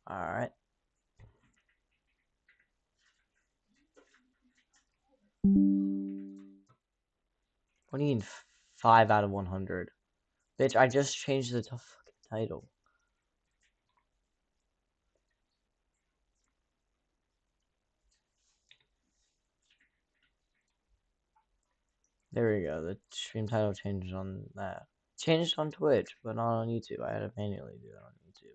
Alright. What do you mean 5 out of 100? Bitch, I just changed the fucking title. There we go. The stream title changed on that. Changed on Twitch, but not on YouTube. I had to manually do that on YouTube.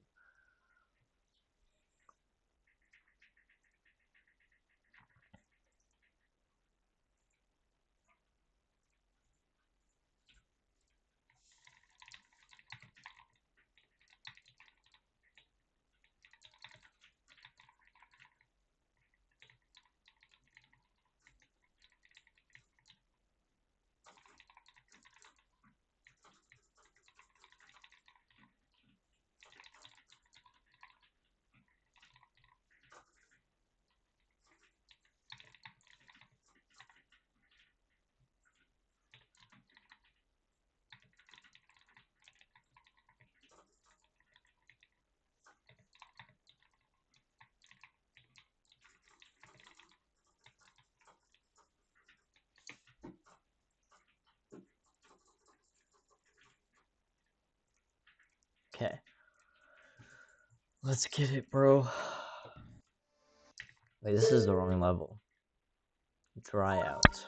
Okay. Let's get it, bro. Wait, this is the wrong level. Dry out.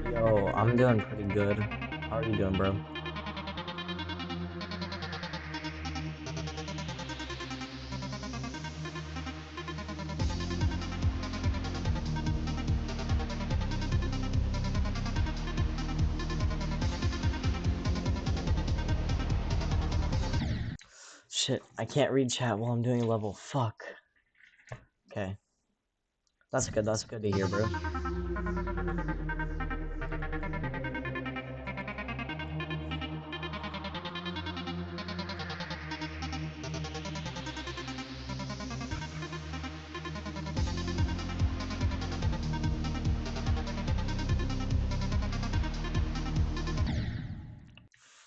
Yo, I'm doing pretty good. How are you doing, bro? Shit, I can't read chat while I'm doing a level. Fuck. Okay. That's good to hear, bro.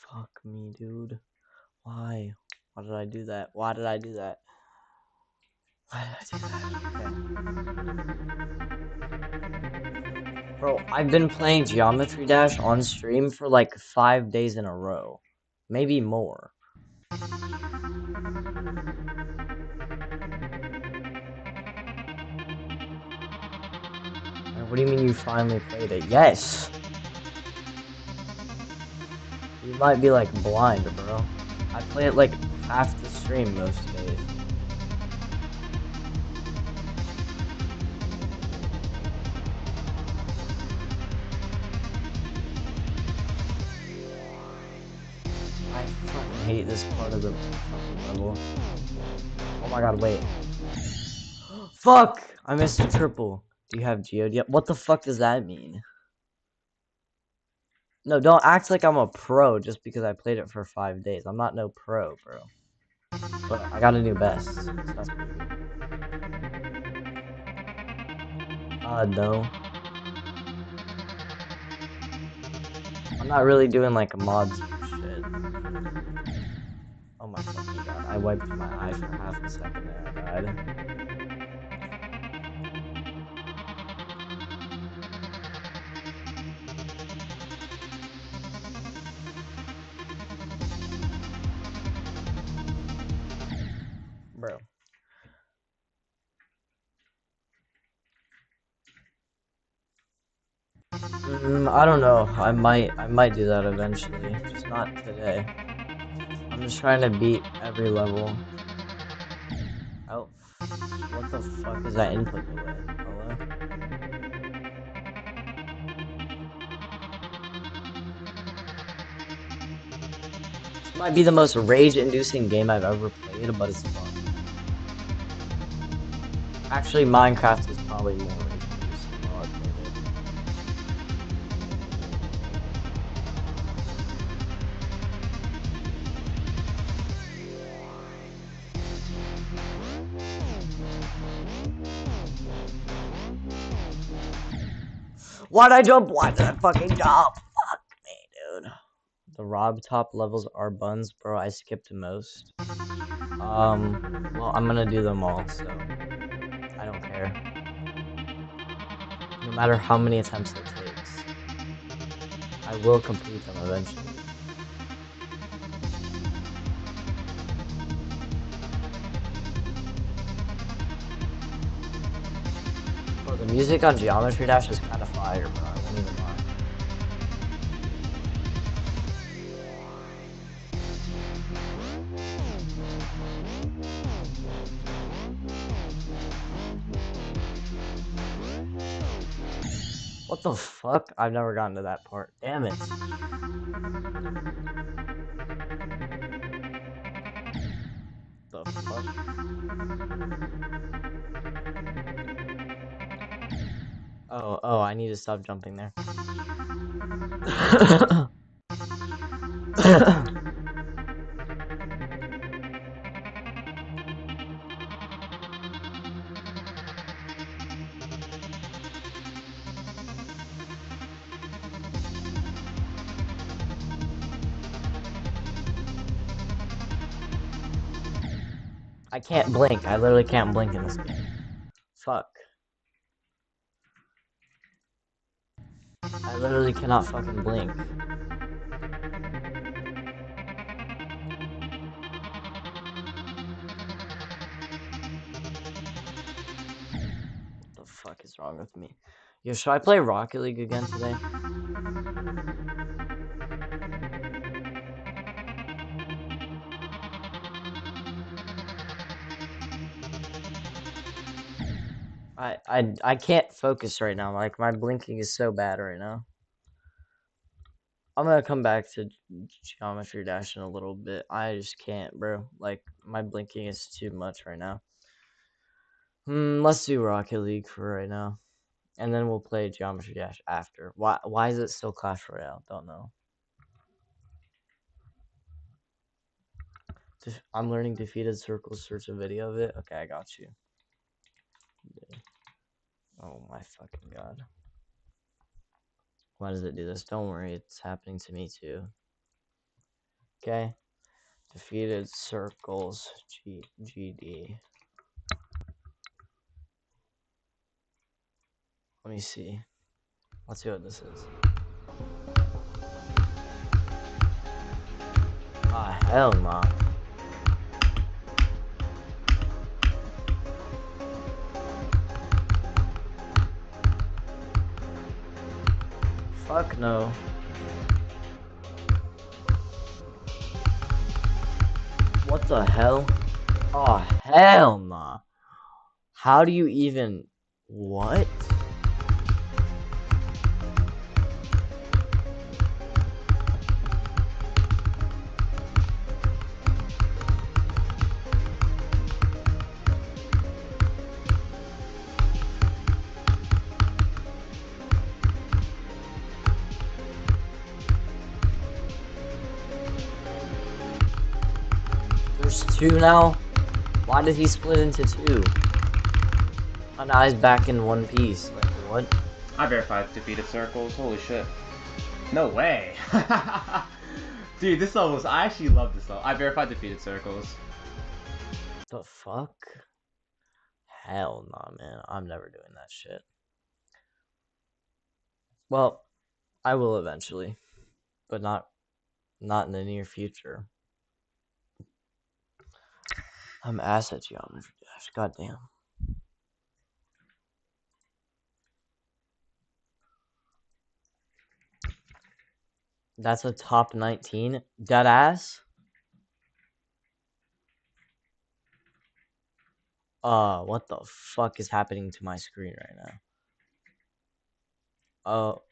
Fuck me, dude. Why? Why did I do that? Why did I do that? Why did I do that? Okay. Bro, I've been playing Geometry Dash on stream for like 5 days in a row. Maybe more. What do you mean you finally played it? Yes! You might be like blind, bro. I play it like half the stream most days. I fucking hate this part of the fucking level. Oh my god, wait. Fuck! I missed a triple. Do you have Geode yet? What the fuck does that mean? No, don't act like I'm a pro just because I played it for 5 days. I'm not no pro, bro. But I got a new best. So that's pretty good. No. I'm not really doing like mods and shit. Oh my fucking god. I wiped my eye for half a second there. I died. Bro. I don't know. I might do that eventually. Just not today. I'm just trying to beat every level. Oh, what the fuck is that input delay? Hello? This might be the most rage-inducing game I've ever played, but it's fun. Actually, Minecraft is probably more rage-inducing while I played it. Why'd I jump? Why did I fucking jump? Fuck me, dude. What The Rob top levels are buns, bro. I skipped most. Well, I'm gonna do them all, so I don't care. No matter how many attempts it takes, I will complete them eventually. Bro, the music on Geometry Dash is kind of fire, bro. I won't even lie. What the fuck? I've never gotten to that part. Damn it. The fuck? Oh, I need to stop jumping there. I can't blink. I literally can't blink in this game. Fuck. I literally cannot fucking blink. What the fuck is wrong with me? Yo, should I play Rocket League again today? I can't focus right now. Like, my blinking is so bad right now. I'm gonna come back to Geometry Dash in a little bit. I just can't, bro. Like, my blinking is too much right now. Let's do Rocket League for right now. And then we'll play Geometry Dash after. Why is it still Clash Royale? Don't know. I'm learning defeated circles. Search a video of it. Okay, I got you. Oh my fucking god. Why does it do this? Don't worry, it's happening to me too. Okay. Defeated circles. GD. Let me see. Let's see what this is. Ah, hell nah. Fuck no. What the hell? Oh, hell nah. How do you even... What? There's two now? Why did he split into two? Oh, now he's back in one piece. Like, what? I verified defeated circles. Holy shit. No way. Dude, this level I actually love this level. I verified defeated circles. The fuck? Hell nah, man. I'm never doing that shit. Well, I will eventually. But not in the near future. I'm ass at Geometry Dash. Goddamn. That's a top 19? Dead ass? What the fuck is happening to my screen right now?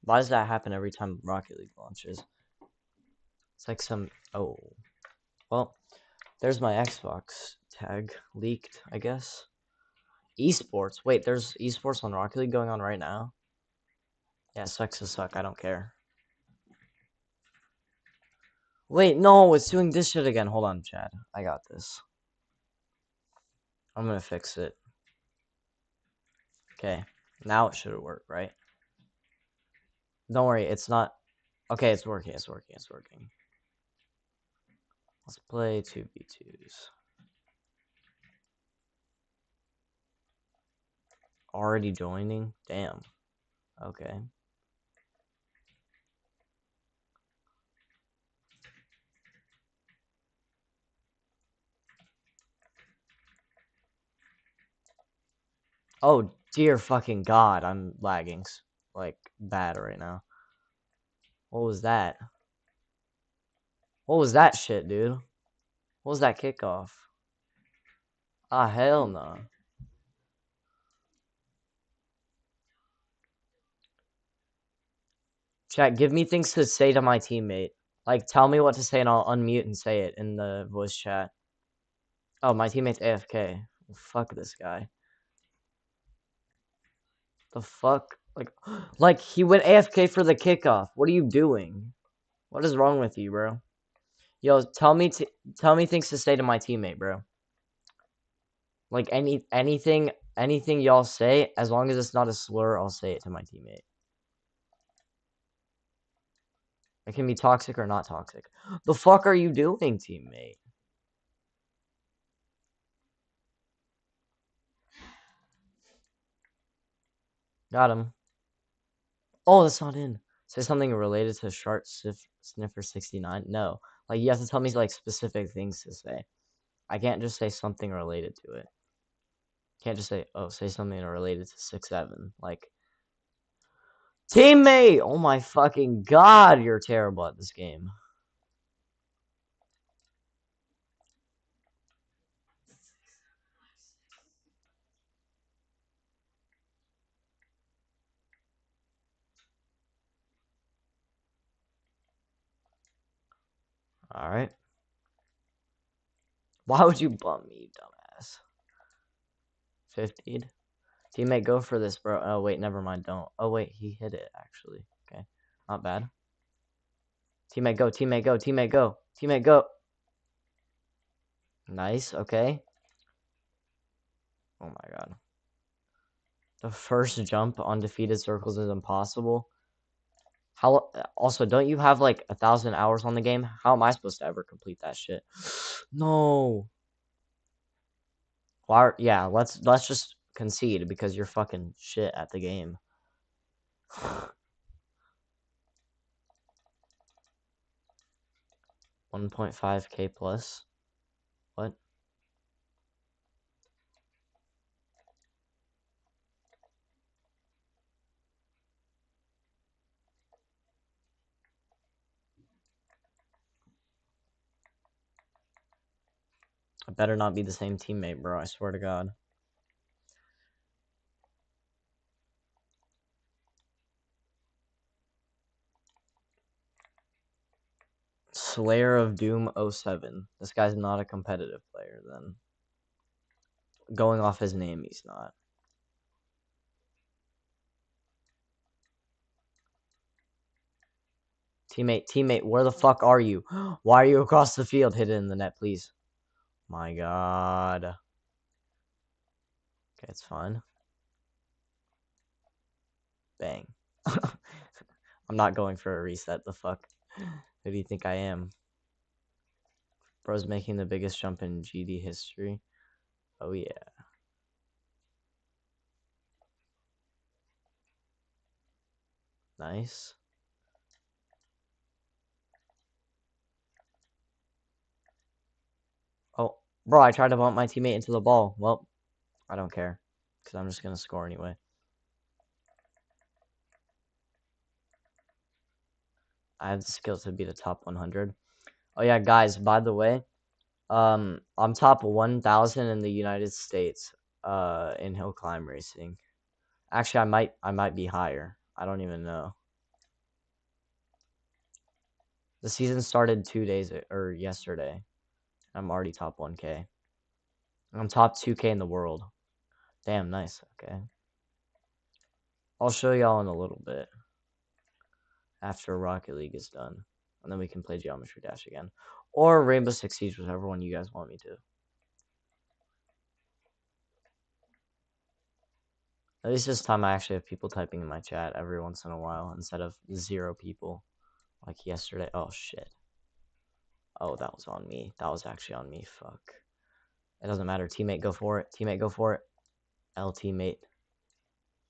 Why does that happen every time Rocket League launches? It's like some... Oh. Well, there's my Xbox tag leaked, I guess. Esports. Wait, there's esports on Rocket League going on right now? Yeah, sucks to suck. I don't care. Wait, no, it's doing this shit again. Hold on, Chad. I got this. I'm gonna fix it. Okay, now it should work, right? Don't worry, it's not... Okay, it's working, it's working, it's working. Let's play 2v2s. Already joining? Damn. Okay. Oh, dear fucking god, I'm lagging. Like, bad right now. What was that? What was that shit, dude? What was that kickoff? Ah, hell no. Chat, give me things to say to my teammate. Like, tell me what to say and I'll unmute and say it in the voice chat. Oh, my teammate's AFK. Well, fuck this guy. The fuck? Like he went AFK for the kickoff. What are you doing? What is wrong with you, bro? Yo, tell me things to say to my teammate, bro. Like anything y'all say, as long as it's not a slur, I'll say it to my teammate. It can be toxic or not toxic. The fuck are you doing, teammate? Got him. Oh, that's not in. Say something related to Shark Sniffer 69. No. Like, you have to tell me, like, specific things to say. I can't just say something related to it. Can't just say, oh, say something related to 6-7. Like, teammate! Oh my fucking god, you're terrible at this game. Alright. Why would you bump me, dumbass? 50'd. Teammate, go for this, bro. Oh, wait, never mind, don't. Oh, wait, he hit it, actually. Okay. Not bad. Teammate, go, teammate, go, teammate, go. Teammate, go. Nice, okay. Oh my god. The first jump on defeated circles is impossible. How also don't you have like 1,000 hours on the game? How am I supposed to ever complete that shit? No. Why? Yeah, let's just concede because you're fucking shit at the game. 1.5k plus. What? I better not be the same teammate, bro. I swear to God. Slayer of Doom 07. This guy's not a competitive player then. Going off his name, he's not. Teammate, where the fuck are you? Why are you across the field? Hit it in the net, please. My god. Okay, it's fine. Bang. I'm not going for a reset, the fuck? Who do you think I am? Bro's making the biggest jump in GD history. Oh yeah. Nice. Oh, bro, I tried to bump my teammate into the ball. Well, I don't care. Because I'm just going to score anyway. I have the skill to be the top 100. Oh yeah, guys, by the way, I'm top 1,000 in the United States in hill climb racing. Actually, I might be higher. I don't even know. The season started 2 days or yesterday. I'm already top 1K. I'm top 2K in the world. Damn, nice. Okay. I'll show y'all in a little bit after Rocket League is done. And then we can play Geometry Dash again. Or Rainbow Six Siege, whichever one you guys want me to. At least this time I actually have people typing in my chat every once in a while instead of 0 people. Like yesterday. Oh, shit. Oh, that was on me. That was actually on me. Fuck. It doesn't matter. Teammate, go for it. Teammate, go for it. L teammate.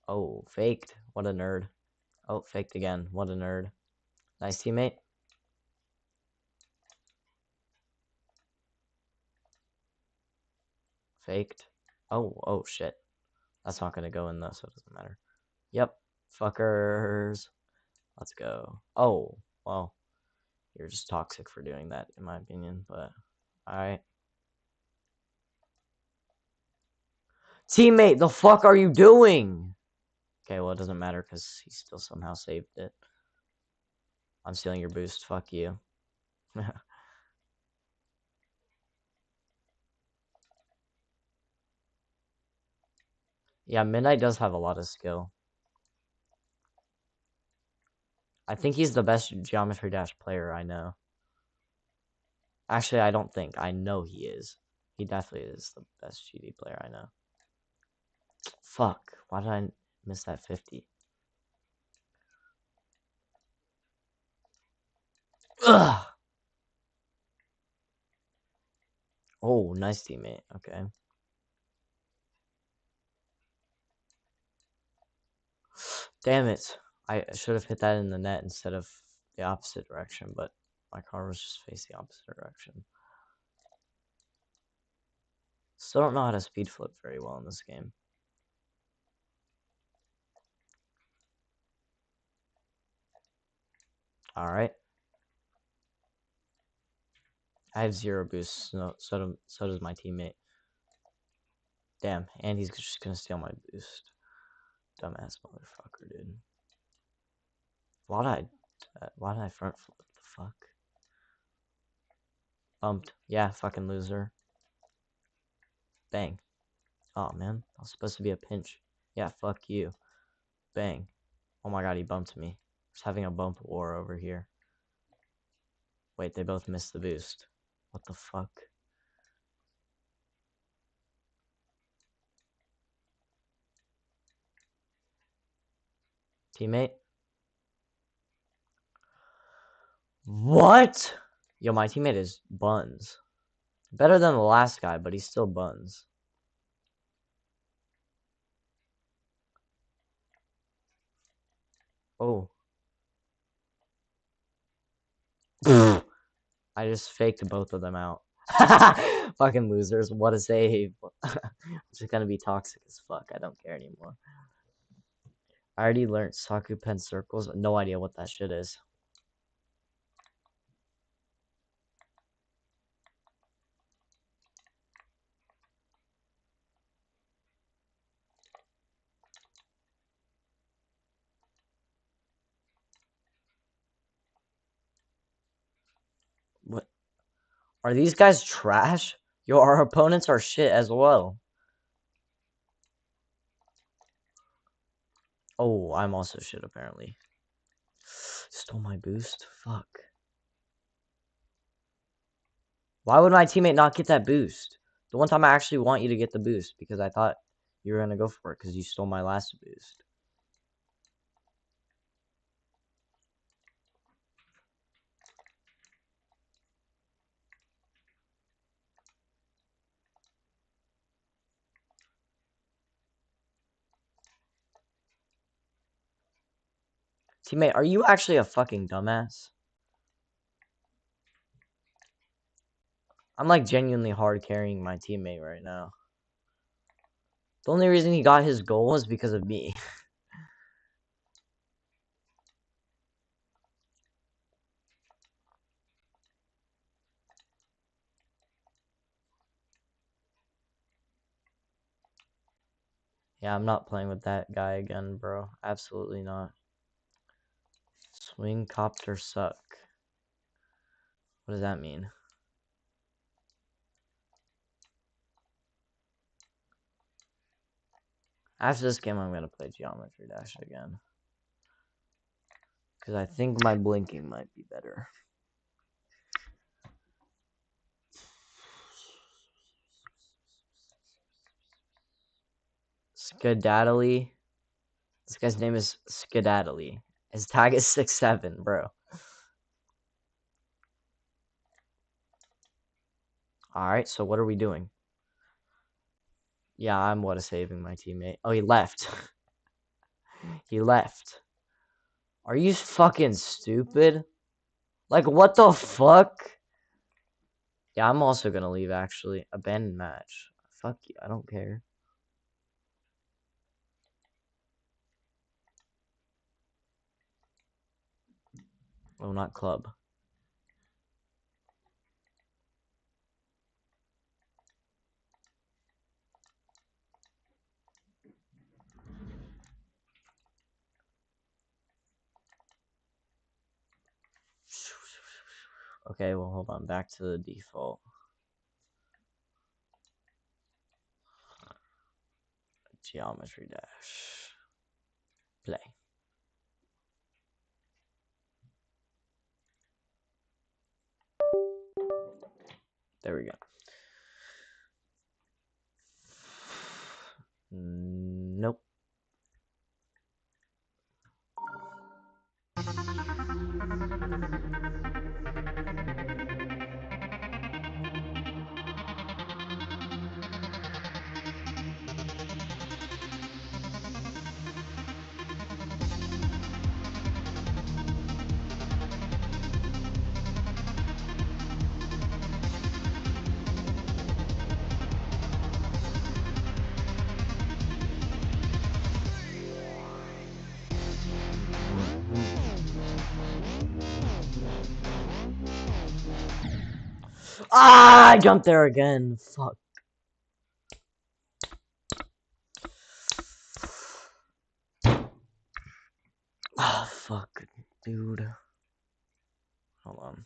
Oh, faked. What a nerd. Oh, faked again. What a nerd. Nice teammate. Faked. Oh, shit. That's not gonna go in though, so it doesn't matter. Yep. Fuckers. Let's go. Oh, well. You're just toxic for doing that, in my opinion, but alright. Teammate, the fuck are you doing? Okay, well, it doesn't matter because he still somehow saved it. I'm stealing your boost. Fuck you. Yeah, Midnight does have a lot of skill. I think he's the best Geometry Dash player I know. Actually, I don't think. I know he is. He definitely is the best GD player I know. Fuck. Why did I miss that 50? Ugh. Oh, nice teammate. Okay. Damn it. I should have hit that in the net instead of the opposite direction, but my car was just facing the opposite direction. Still don't know how to speed flip very well in this game. Alright. I have 0 boosts, so does my teammate. Damn, and he's just gonna steal my boost. Dumbass motherfucker, dude. Why did I front flip? What the fuck? Bumped. Yeah, fucking loser. Bang. Oh, man. That was supposed to be a pinch. Yeah, fuck you. Bang. Oh my god, he bumped me. Just having a bump war over here. Wait, they both missed the boost. What the fuck? Teammate? What? Yo, my teammate is buns. Better than the last guy, but he's still buns. Oh. I just faked both of them out. Fucking losers. What a save. I'm just gonna be toxic as fuck. I don't care anymore. I already learned Saku Pen circles. No idea what that shit is. What? Are these guys trash? Yo, our opponents are shit as well. Oh, I'm also shit apparently. Stole my boost? Fuck. Why would my teammate not get that boost? The one time I actually want you to get the boost because I thought you were gonna go for it because you stole my last boost. Teammate, are you actually a fucking dumbass? I'm like genuinely hard carrying my teammate right now. The only reason he got his goal was because of me. Yeah, I'm not playing with that guy again, bro. Absolutely not. Swing copter suck. What does that mean? After this game, I'm gonna play Geometry Dash again. Because I think my blinking might be better. Skedaddly. This guy's name is Skedaddly. His tag is 6'7", bro. Alright, so what are we doing? Yeah, I'm what a saving my teammate. Oh, he left. He left. Are you fucking stupid? Like, what the fuck? Yeah, I'm also gonna leave, actually. Abandoned match. Fuck you, I don't care. Oh, not club. Okay, well, hold on. Back to the default. Geometry dash. Play. There we go. Nope. Ah, I jumped there again. Fuck. Ah, fuck, dude. Hold on.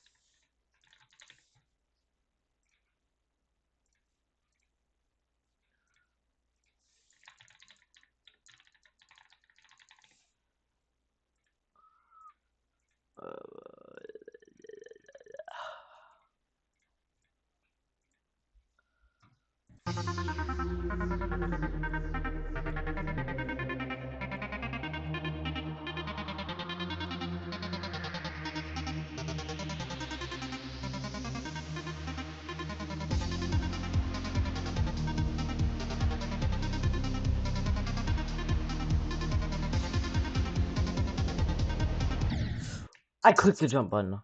I clicked the jump button.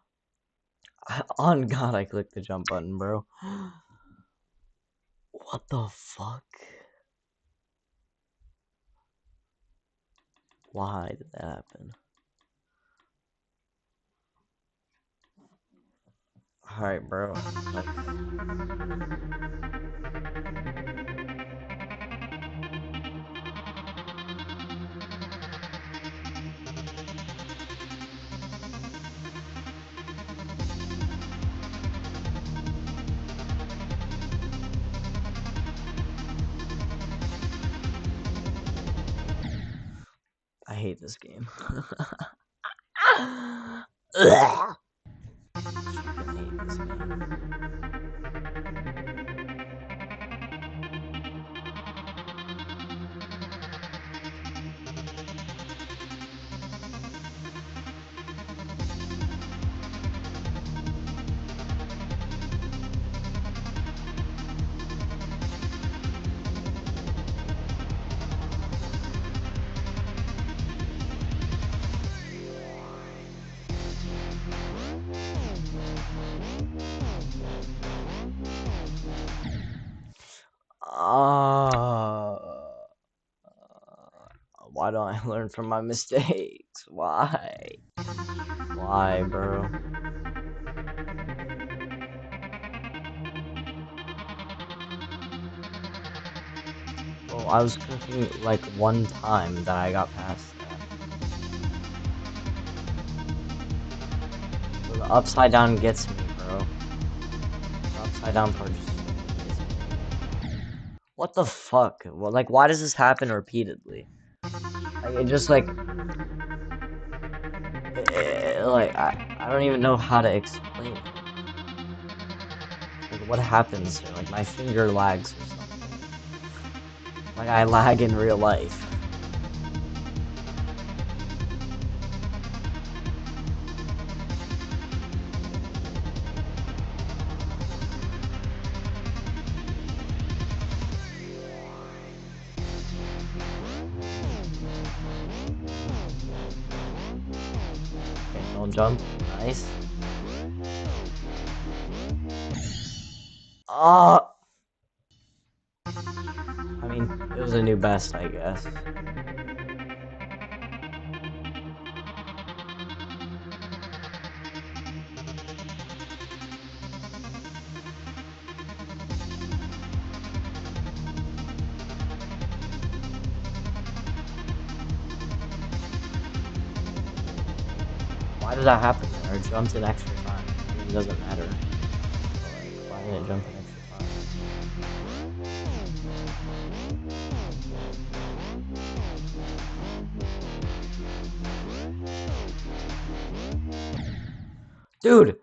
On God, I clicked the jump button, bro. What the fuck? Why did that happen? Alright, bro. Okay. I hate this game. Ugh. Fucking hate this game. Why don't I learn from my mistakes? Why? Why, bro? Bro, I was cooking like one time that I got past that. Bro, the upside down gets me, bro. The upside down part just fucking gets me, dude. What the fuck? Well, like, why does this happen repeatedly? Like, it just like, like I don't even know how to explain it. Like, what happens here? Like, my finger lags or something. Like, I lag in real life. jump. Nice. Ah! I mean, it was a new best, I guess. Why did that happen there? It jumped in extra time. I mean, it doesn't matter. But, like, why did it jump in extra time? Dude!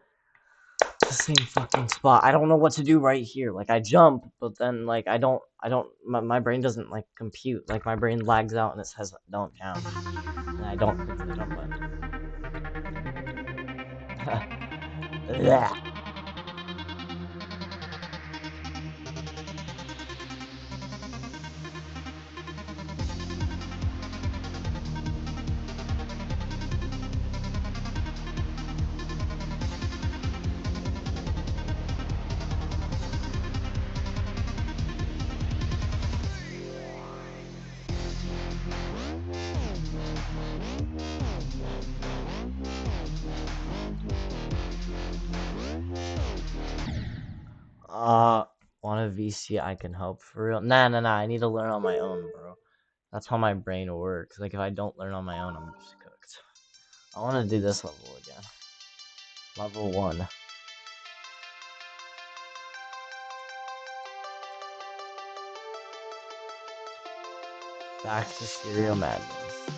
The same fucking spot. I don't know what to do right here. Like, I jump, but then, like, my brain doesn't, like, compute. Like, my brain lags out and it says, don't count. And I don't click the jump button. Yeah. Want a VC I can help for real? Nah, nah, nah. I need to learn on my own, bro. That's how my brain works. Like, if I don't learn on my own, I'm just cooked. I want to do this level again. Level 1. Back to Serial Madness.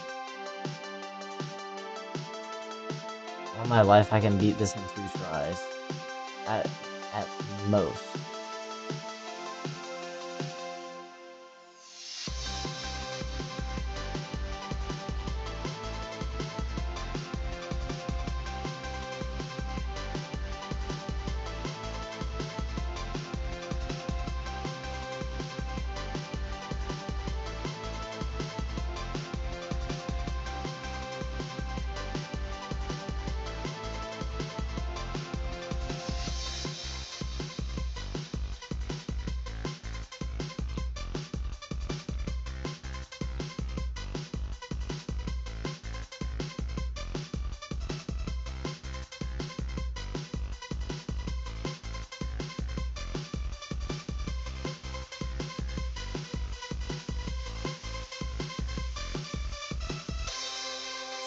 All my life, I can beat this in 2 tries. At most.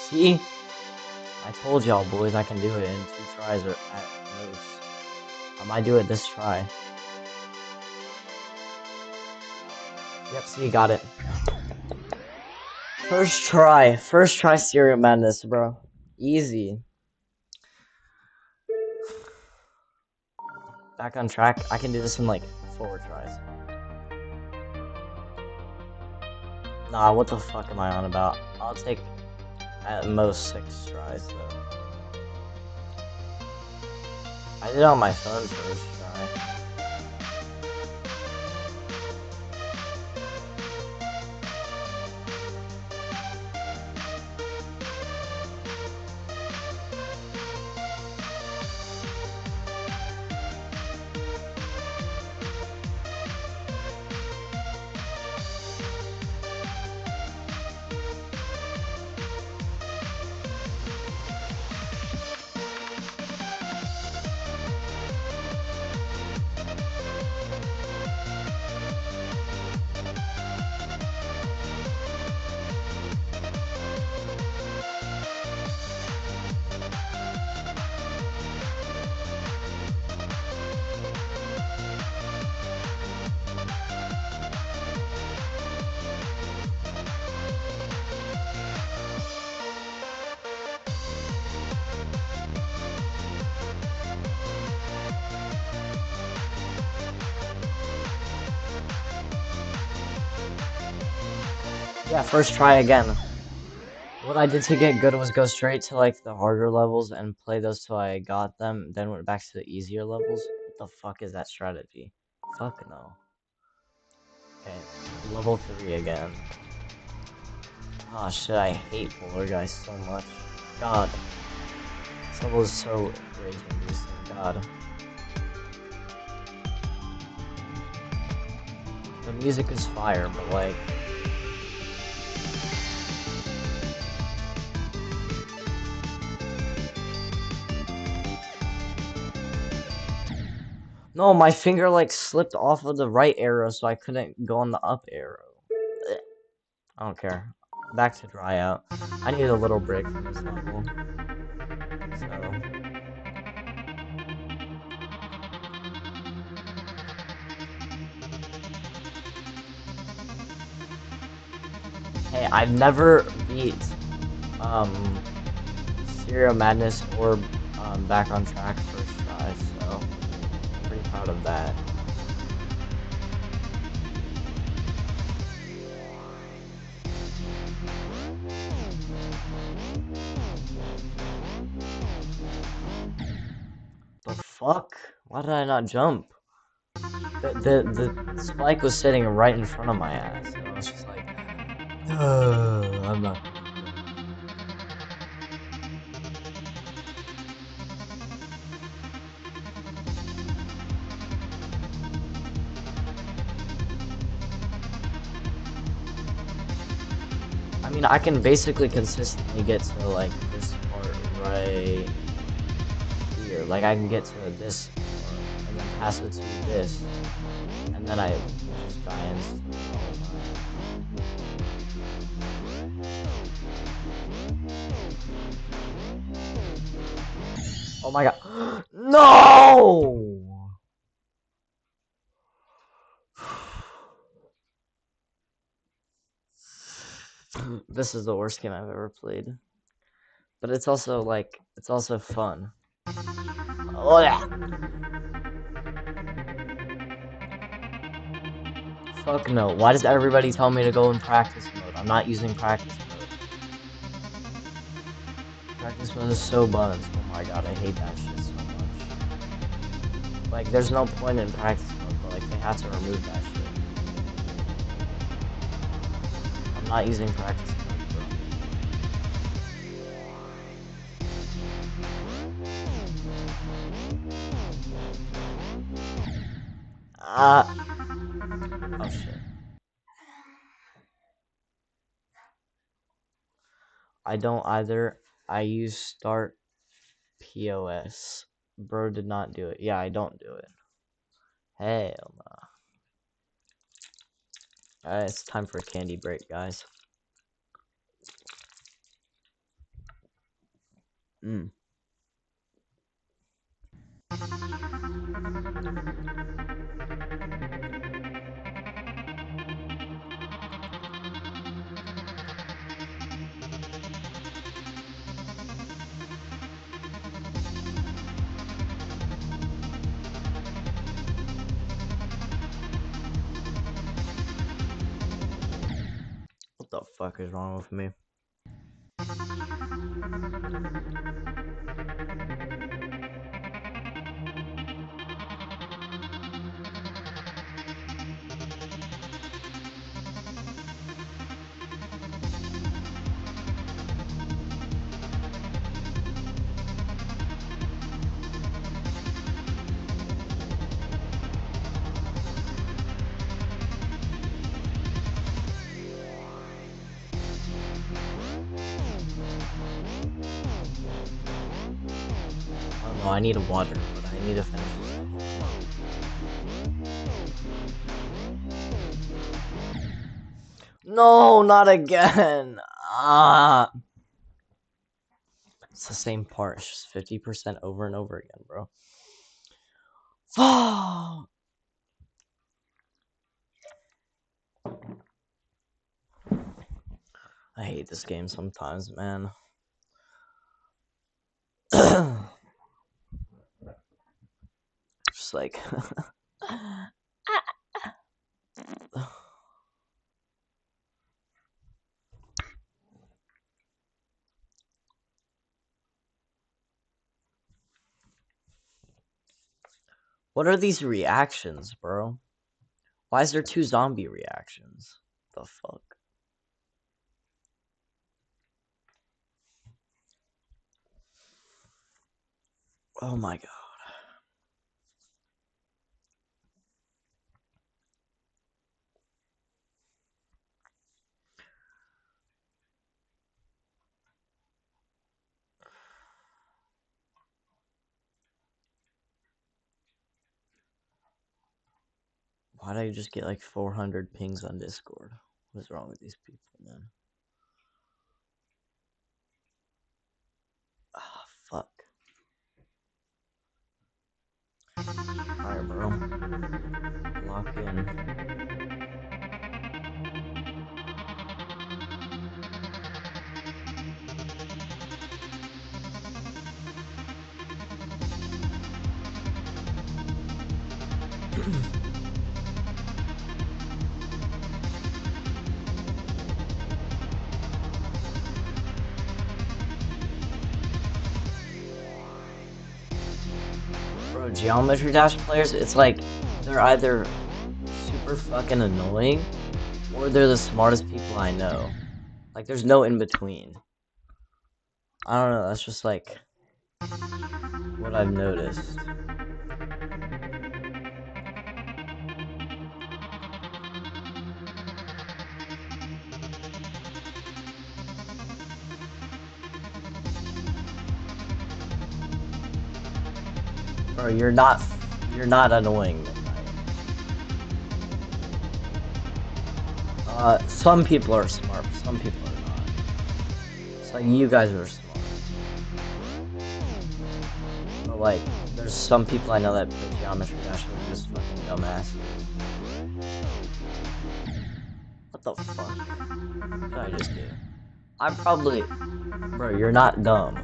See? I told y'all, boys, I can do it in 2 tries or at most. I might do it this try. Yep, see, got it. First try Serial Madness, bro. Easy. Back on track. I can do this in like 4 tries. Nah, what the fuck am I on about? I'll take at most 6 tries though. I did it on my phone first try. Yeah, first try again. What I did to get good was go straight to like the harder levels and play those till I got them, then went back to the easier levels. What the fuck is that strategy? Fuck no. Okay, level 3 again. Oh shit, I hate polar guys so much. God. level is so rage inducing, god. The music is fire, but like no, my finger like slipped off of the right arrow so I couldn't go on the up arrow. Ugh. I don't care. Back to dry out. I need a little break from this level. So hey, I've never beat Serial Madness or Back on Track first try, so I'm pretty proud of that. The fuck? Why did I not jump? The spike was sitting right in front of my ass, and I was just like, I'm not gonna jump. I mean, I can basically consistently get to like this part right here. Like I can get to this part and then pass it to this, and then I just die instantly all the time. Oh my god. No! This is the worst game I've ever played. But it's also like, it's also fun. Oh yeah! Fuck no. Why does everybody tell me to go in practice mode? I'm not using practice mode. Practice mode is so buns. Oh my god, I hate that shit so much. Like, there's no point in practice mode, but like, they have to remove that shit. I'm not using practice mode, bro. Oh shit. I don't either. I use start POS. Bro did not do it. Yeah, I don't do it. Hell no. Alright, it's time for a candy break, guys. Mm. What the fuck is wrong with me? Oh no, I need water, but I need to finish this level. Come on. No, not again. Ah, it's the same part. It's just 50% over and over again, bro. Fuck. I hate this game sometimes, man. Just like. What are these reactions, bro? Why is there 2 zombie reactions? The fuck? Oh my god. Why did I just get like 400 pings on Discord? What's wrong with these people, man? Ah, fuck. Alright, bro. Lock in. Bro, Geometry Dash players, it's like they're either super fucking annoying or they're the smartest people I know. Like, there's no in between. I don't know, that's just like what I've noticed. Bro, you're not annoying, Midnight. Some people are smart, some people are not. It's like you guys are smart. But like, there's some people I know that play Geometry Dash that are just fucking dumbasses. What the fuck? What did I just do? I'm probably... Bro, you're not dumb.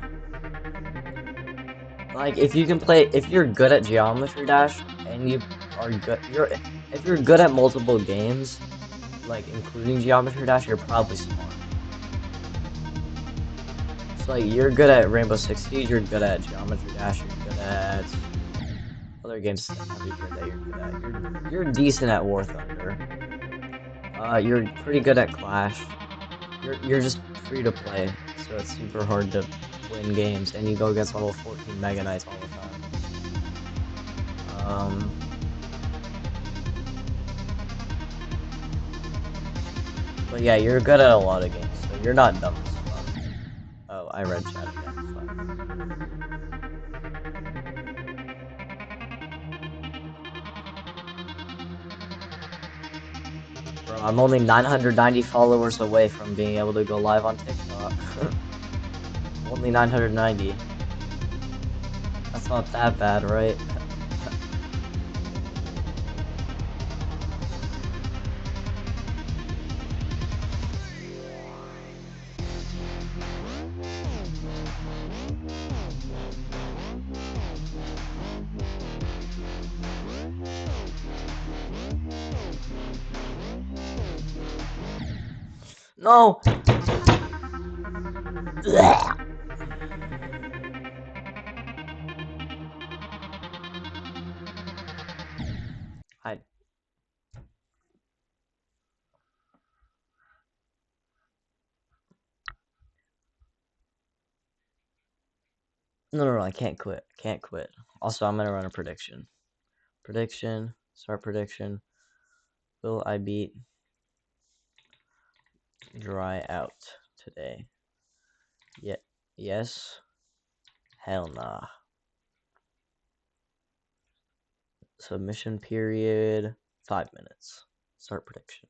Like, if you can play... If you're good at Geometry Dash, and you are good... If you're good at multiple games, like, including Geometry Dash, you're probably smart. So, like, you're good at Rainbow Six Siege, you're good at Geometry Dash, you're good at... Other games that you're good at. You're decent at War Thunder. You're pretty good at Clash. You're just free to play, so it's super hard to win games, and you go against level 14 Mega Knights all the time. But yeah, you're good at a lot of games, so you're not dumb as fuck. Oh, I read chat again. Fuck. Bro, I'm only 990 followers away from being able to go live on TikTok. Only 990. That's not that bad, right? No! I... No, I can't quit. Can't quit. Also, I'm gonna run a prediction. Prediction. Start prediction. Will I beat Dry Out today? Yeah. Yes. Hell nah. Submission period 5 minutes. Start prediction.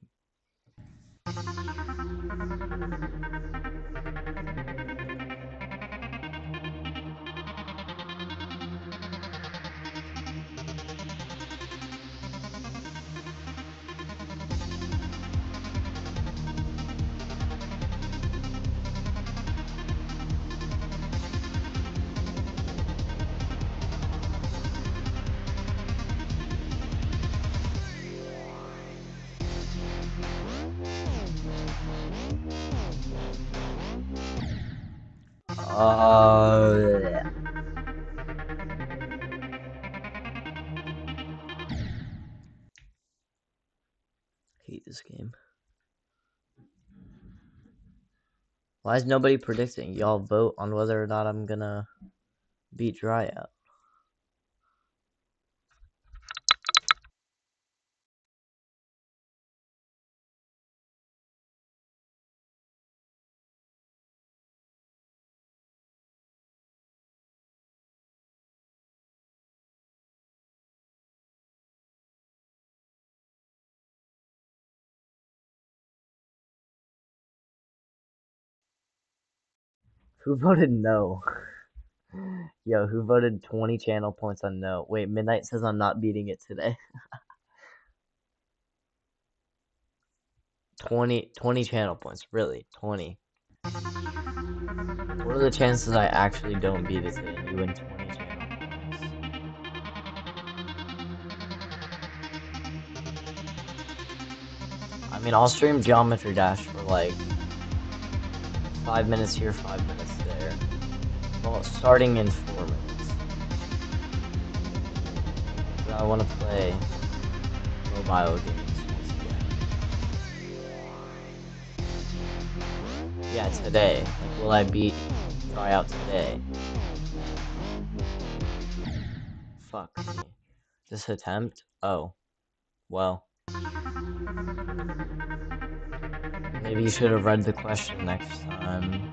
Hate this game. Why is nobody predicting? Y'all vote on whether or not I'm gonna beat Dry Out. Who voted no? Yo, who voted 20 channel points on no? Wait, Midnight says I'm not beating it today. 20 channel points, really, 20. What are the chances I actually don't beat it today and you win 20 channel points? I mean, I'll stream Geometry Dash for like 5 minutes here, 5 minutes there. Well, starting in 4 minutes. But I want to play mobile games once again. Yeah, today. Like, will I beat tryout today? Fuck me. This attempt? Oh. Well. Maybe you should have read the question next time.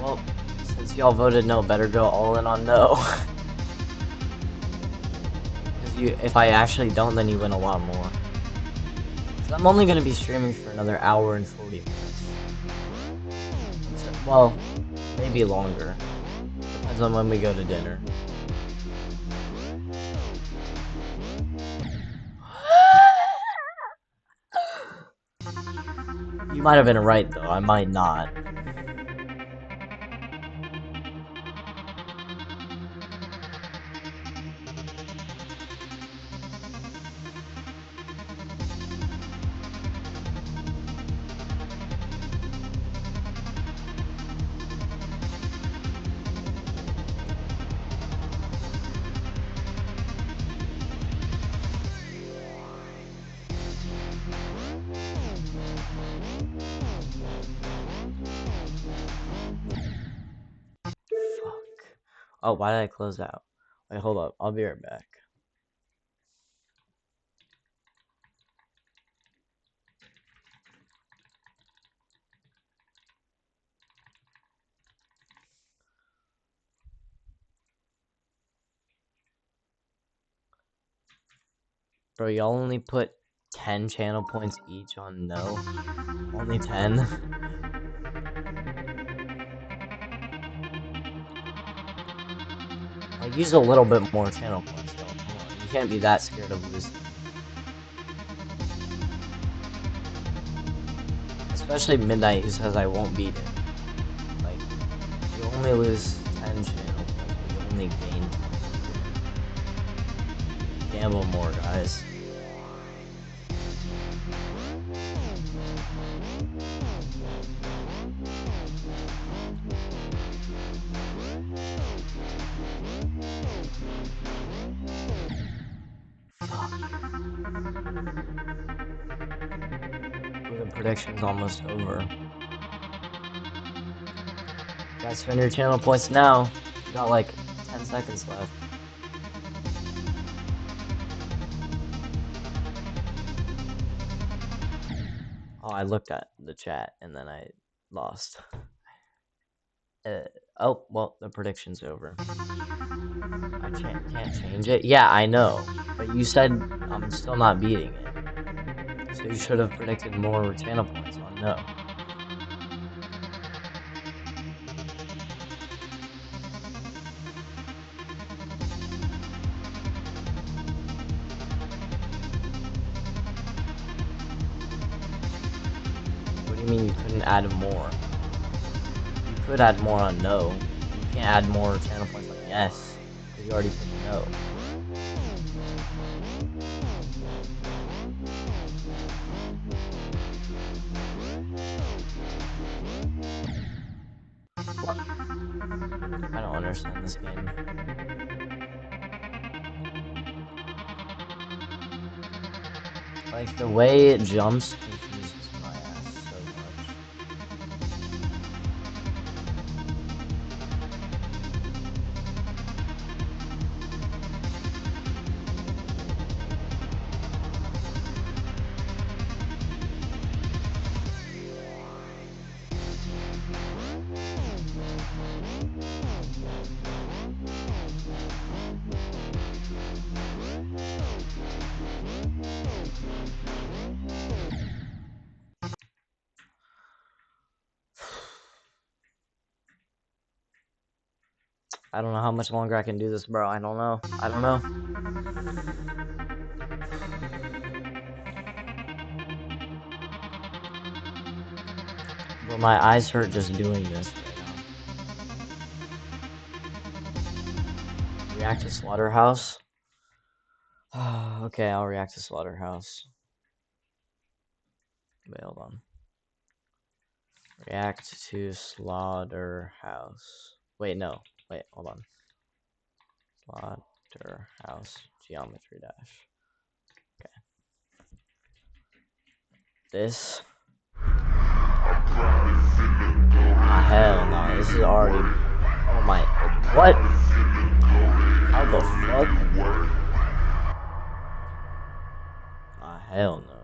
Well, since y'all voted no, better go all in on no. Because if I actually don't, then you win a lot more. So I'm only gonna be streaming for another hour and 40 minutes. Well, maybe longer. Depends on when we go to dinner. You might have been right, though. I might not. Fuck. Oh, why did I close out? Wait, hold up. I'll be right back. Bro, y'all only put 10 channel points each on no? Only 10? Like, use a little bit more channel points, though. Come on, you can't be that scared of losing. Especially Midnight, who says I won't beat it. Like, you only lose 10 channel points, but you only gain 10. Gamble more, guys. Fuck. Ooh, the prediction's almost over. Guys, spend your channel points now. You got like 10 seconds left. Oh, I looked at the chat and then I lost. Oh, well, the prediction's over. I can't change it. Yeah, I know. But you said I'm still not beating it. So you should have predicted more channel points on no. What do you mean you couldn't add more? You could add more on no. You can't add more channel points on yes. Because you already picked no. What? I don't understand this game. Like, the way it jumps confuses my ass so much. I don't know how much longer I can do this, bro. I don't know. I don't know. Bro, my eyes hurt just doing this right now. React to Slaughterhouse? Okay, I'll react to Slaughterhouse. Wait, hold on. React to Slaughterhouse. Wait, no. Wait, hold on. Slaughterhouse geometry dash. Okay. This. Ah, hell no. This is already. Oh my. What? How the fuck? Ah, hell no.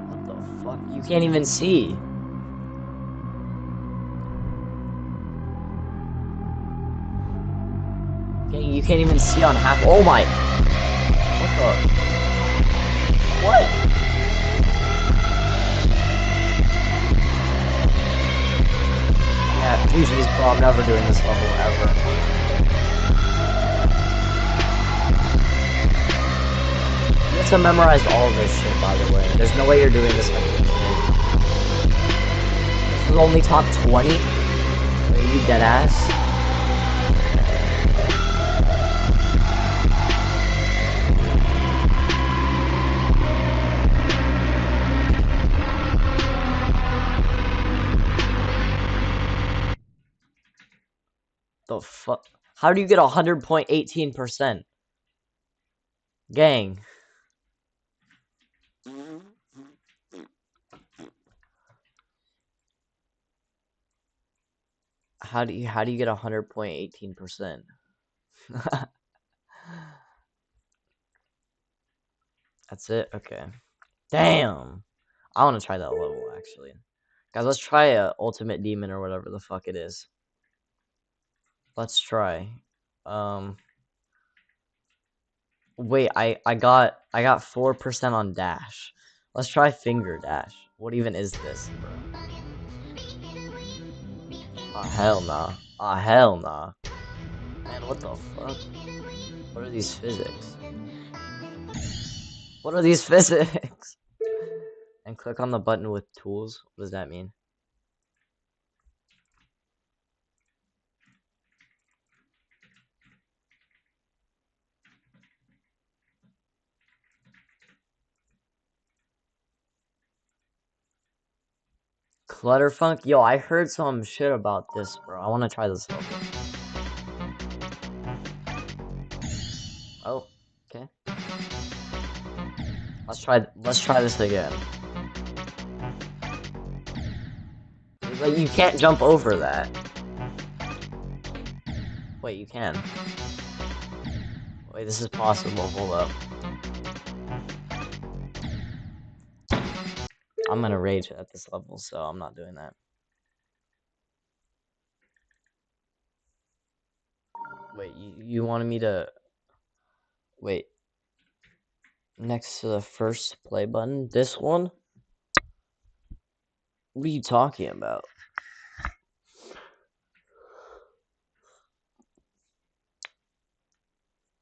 What the fuck? You can't even see. You can't even see on half. Oh my. What the? What? Yeah, GG's, bro. I'm never doing this level ever. You have to memorize all of this shit, by the way. There's no way you're doing this like this is only top 20? Are you dead ass? The fuck? How do you get 100.18%? Gang. How do you get 100.18%? That's it? Okay. Damn. I want to try that level, actually. Guys, let's try a ultimate demon or whatever the fuck it is. Let's try. Wait, I got 4% on dash. Let's try finger dash. What even is this, bro? Oh hell nah. Oh hell nah. Man, what the fuck? What are these physics? What are these physics? And click on the button with tools. What does that mean? Clutterfunk? Yo, I heard some shit about this, bro. I want to try this level. Oh, okay. Let's try this again. Like, you can't jump over that. Wait, you can. Wait, this is possible. Hold up. I'm gonna rage at this level, so I'm not doing that. Wait, you wanted me to... Wait. Next to the first play button? This one? What are you talking about?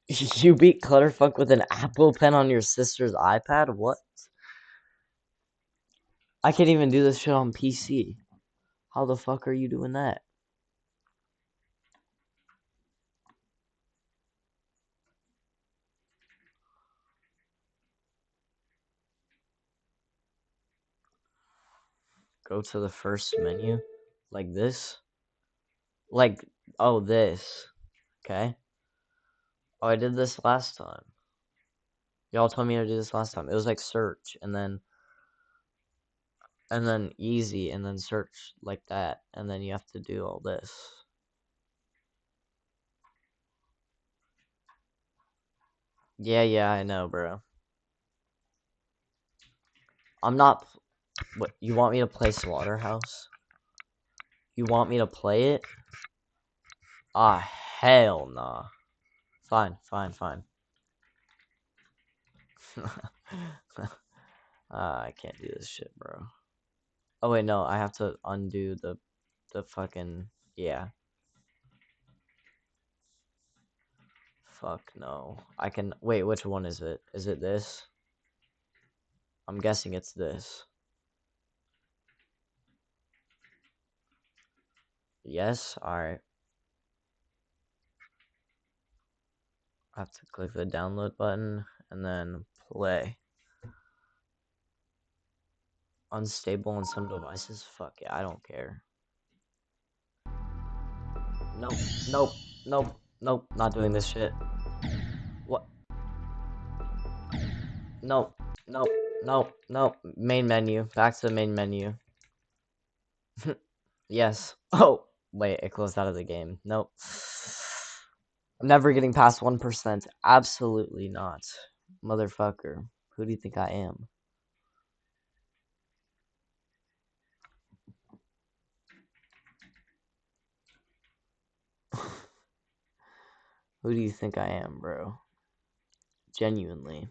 You beat Clutterfuck with an Apple Pen on your sister's iPad? What? I can't even do this shit on PC. How the fuck are you doing that? Go to the first menu? Like this? Like, oh, this. Okay. Oh, I did this last time. Y'all told me to do this last time. It was like search, and then easy, and then search like that, and then you have to do all this. Yeah, I know, bro. I'm not... What, you want me to play Slaughterhouse? You want me to play it? Ah, hell nah. Fine. I can't do this shit, bro. Oh wait, no, I have to undo the fucking yeah. Fuck no. I can wait, which one is it? Is it this? I'm guessing it's this. Yes, alright. I have to click the download button and then play. Unstable on some devices? Fuck yeah, I don't care. Nope, nope, nope, nope, not doing this shit. What? Nope, nope, nope, nope. Main menu. Back to the main menu. Yes. Oh, wait, it closed out of the game. Nope. I'm never getting past 1%. Absolutely not. Motherfucker. Who do you think I am? Who do you think I am, bro? Genuinely.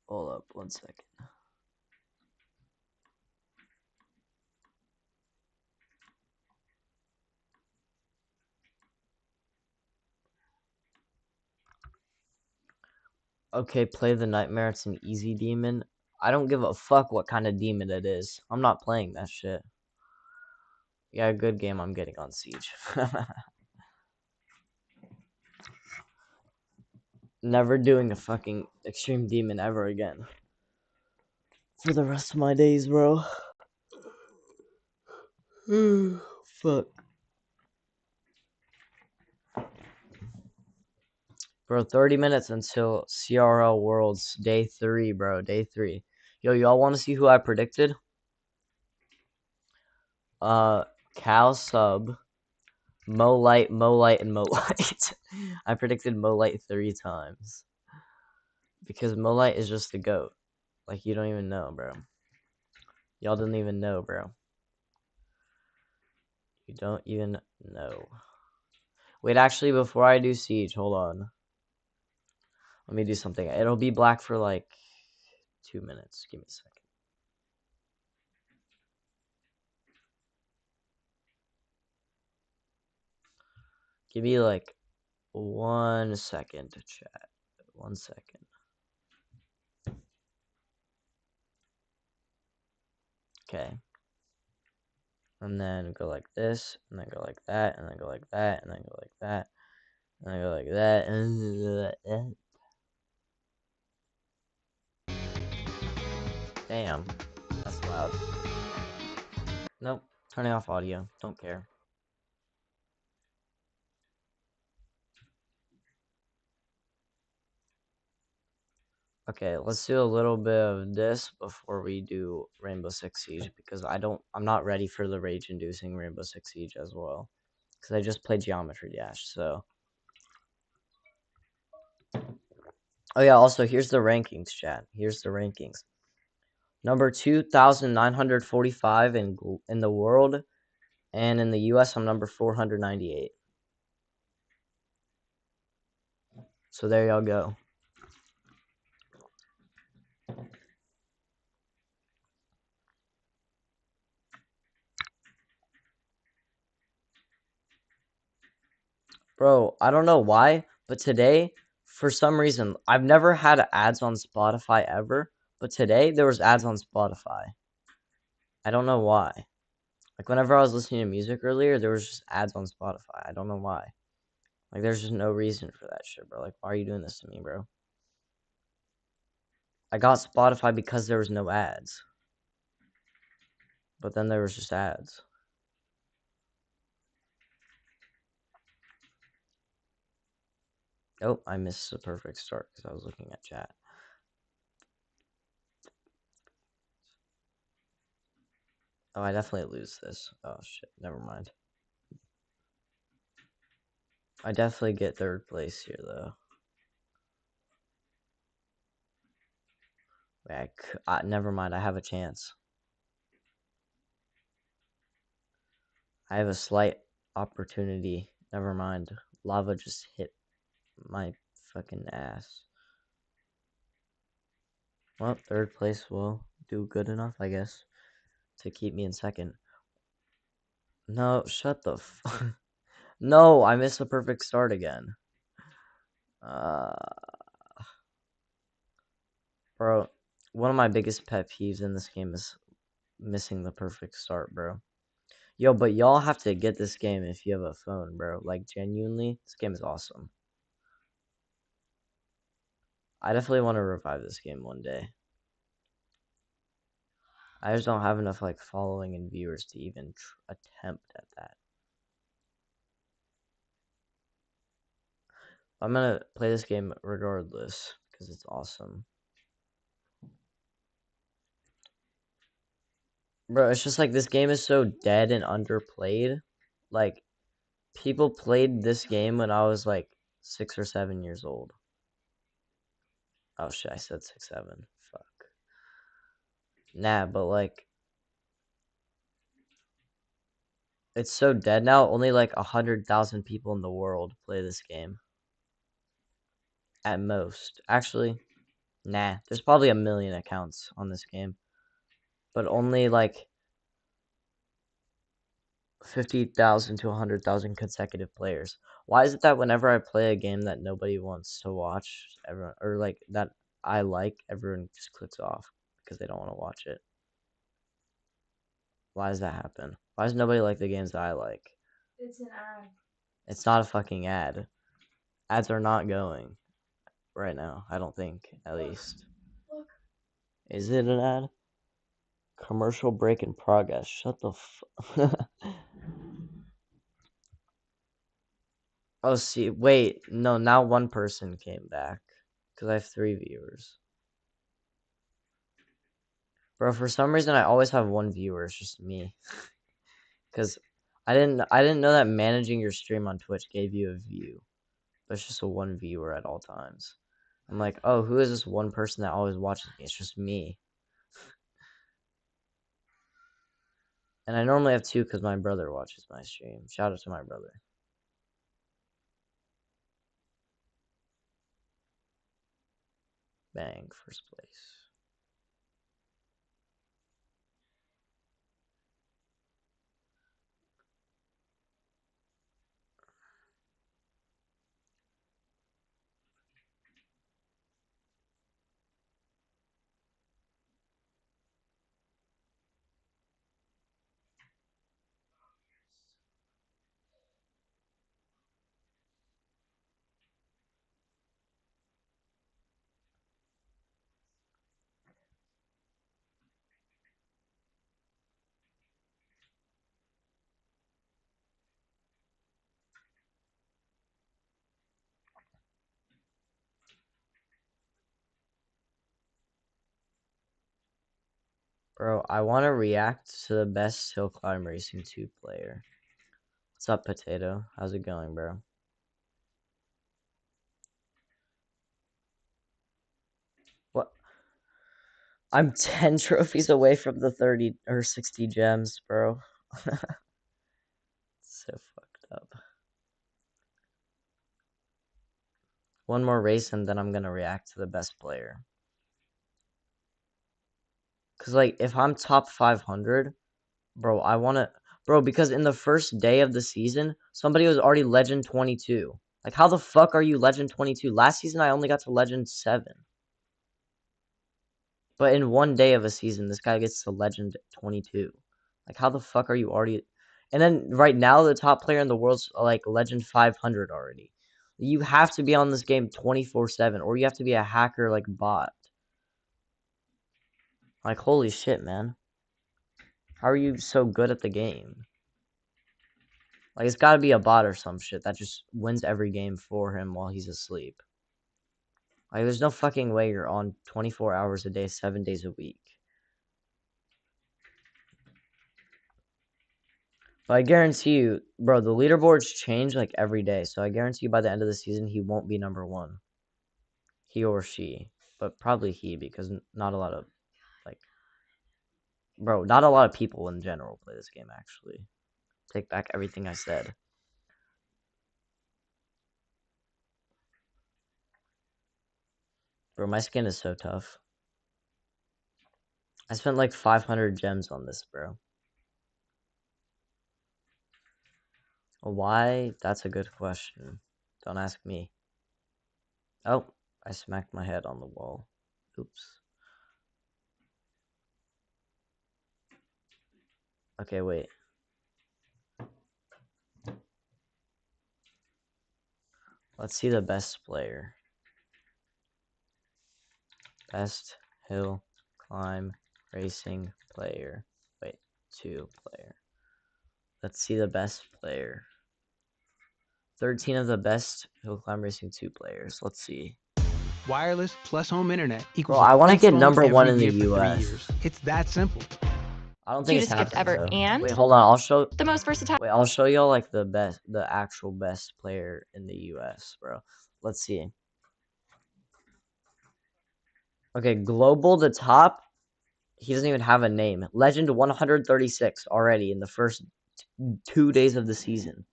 Hold up, 1 second. Okay, play the nightmare. It's an easy demon. I don't give a fuck what kind of demon it is. I'm not playing that shit. Yeah, good game I'm getting on Siege. Never doing a fucking extreme demon ever again. For the rest of my days, bro. Fuck. Bro, 30 minutes until CRL Worlds day 3, bro. Day 3. Yo, y'all want to see who I predicted? Cal Sub, Molite, and Molite. I predicted Molite 3 times. Because Molite is just the GOAT. Like, you don't even know, bro. Y'all didn't even know, bro. You don't even know. Wait, actually, before I do Siege, hold on. Let me do something. It'll be black for like 2 minutes. Give me a second. Give me like 1 second to chat. 1 second. Okay. And then go like this, and then go like that, and then go like that, and then go like that, and then go like that, and then go like that. Damn. That's loud. Nope. Turning off audio. Don't care. Okay, let's do a little bit of this before we do Rainbow Six Siege because I'm not ready for the rage-inducing Rainbow Six Siege as well. Because I just played Geometry Dash, so. Oh yeah, also here's the rankings, chat. Here's the rankings. Number 2,945 in the world, and in the US I'm number 498. So there y'all go. Bro, I don't know why, but today, for some reason, I've never had ads on Spotify ever, but today there was ads on Spotify. I don't know why. Like, whenever I was listening to music earlier, there was just ads on Spotify. I don't know why. Like, there's just no reason for that shit, bro. Like, why are you doing this to me, bro? I got Spotify because there was no ads. But then there was just ads. Oh, I missed the perfect start because I was looking at chat. Oh, I definitely lose this. Oh, shit. Never mind. I definitely get third place here, though. Wait, never mind. I have a chance. I have a slight opportunity. Never mind. Lava just hit my fucking ass. Well, third place will do good enough, I guess, to keep me in second. No, shut the f- No, I missed a perfect start again. Uh, bro, one of my biggest pet peeves in this game is missing the perfect start, bro. Yo, but y'all have to get this game if you have a phone, bro. Like, genuinely, this game is awesome. I definitely want to revive this game one day. I just don't have enough, like, following and viewers to even attempt at that. I'm gonna play this game regardless, because it's awesome. Bro, it's just like, this game is so dead and underplayed. Like, people played this game when I was, like, 6 or 7 years old. Oh, shit, I said 6, 7. Fuck. Nah, but, like, it's so dead now. Only like 100,000 people in the world play this game. At most. Actually, nah. There's probably 1 million accounts on this game. But only like 50,000 to 100,000 consecutive players. Why is it that whenever I play a game that nobody wants to watch, everyone, or like that I like, everyone just clicks off because they don't want to watch it? Why does that happen? Why does nobody like the games that I like? It's an ad. It's not a fucking ad. Ads are not going right now. I don't think, at least. Look. Is it an ad? Commercial break in progress. Shut the Oh, see, wait. No, now one person came back. Because I have 3 viewers. Bro, for some reason I always have one viewer. It's just me. Because I didn't know that managing your stream on Twitch gave you a view. But it's just a one viewer at all times. I'm like, oh, who is this one person that always watches me? It's just me. And I normally have 2 because my brother watches my stream. Shout out to my brother. Bang, first place. Bro, I want to react to the best Hill Climb Racing 2 player. What's up, Potato? How's it going, bro? What? I'm 10 trophies away from the 30 or 60 gems, bro. So fucked up. One more race and then I'm gonna react to the best player. Cause like, if I'm top 500, bro, I wanna... Bro, because in the first day of the season, somebody was already Legend 22. Like, how the fuck are you Legend 22? Last season, I only got to Legend 7. But in one day of a season, this guy gets to Legend 22. Like, how the fuck are you already... And then, right now, the top player in the world's, like, Legend 500 already. You have to be on this game 24/7, or you have to be a hacker, like, bot. Like, holy shit, man. How are you so good at the game? Like, it's gotta be a bot or some shit that just wins every game for him while he's asleep. Like, there's no fucking way you're on 24 hours a day, 7 days a week. But I guarantee you, bro, the leaderboards change, like, every day. So I guarantee you by the end of the season, he won't be number 1. He or she. But probably he, because not a lot of, like... Bro, not a lot of people in general play this game, actually. Take back everything I said. Bro, my skin is so tough. I spent like 500 gems on this, bro. Why? That's a good question. Don't ask me. Oh, I smacked my head on the wall. Oops. Okay, wait. Let's see the best player. Best hill climb racing player. Wait, 2 player. Let's see the best player. 13 of the best hill climb racing 2 players. Let's see. Wireless plus home internet equals Bro, I want to get phone number 1 every in the year for 3 US. years. It's that simple. I don't think it's Cutest gift happening ever, though. and Wait, hold on. I'll show. the most versatile. Wait, I'll show y'all like the actual best player in the US, bro. Let's see. Okay, global, the top. He doesn't even have a name. Legend 136 already in the first 2 days of the season.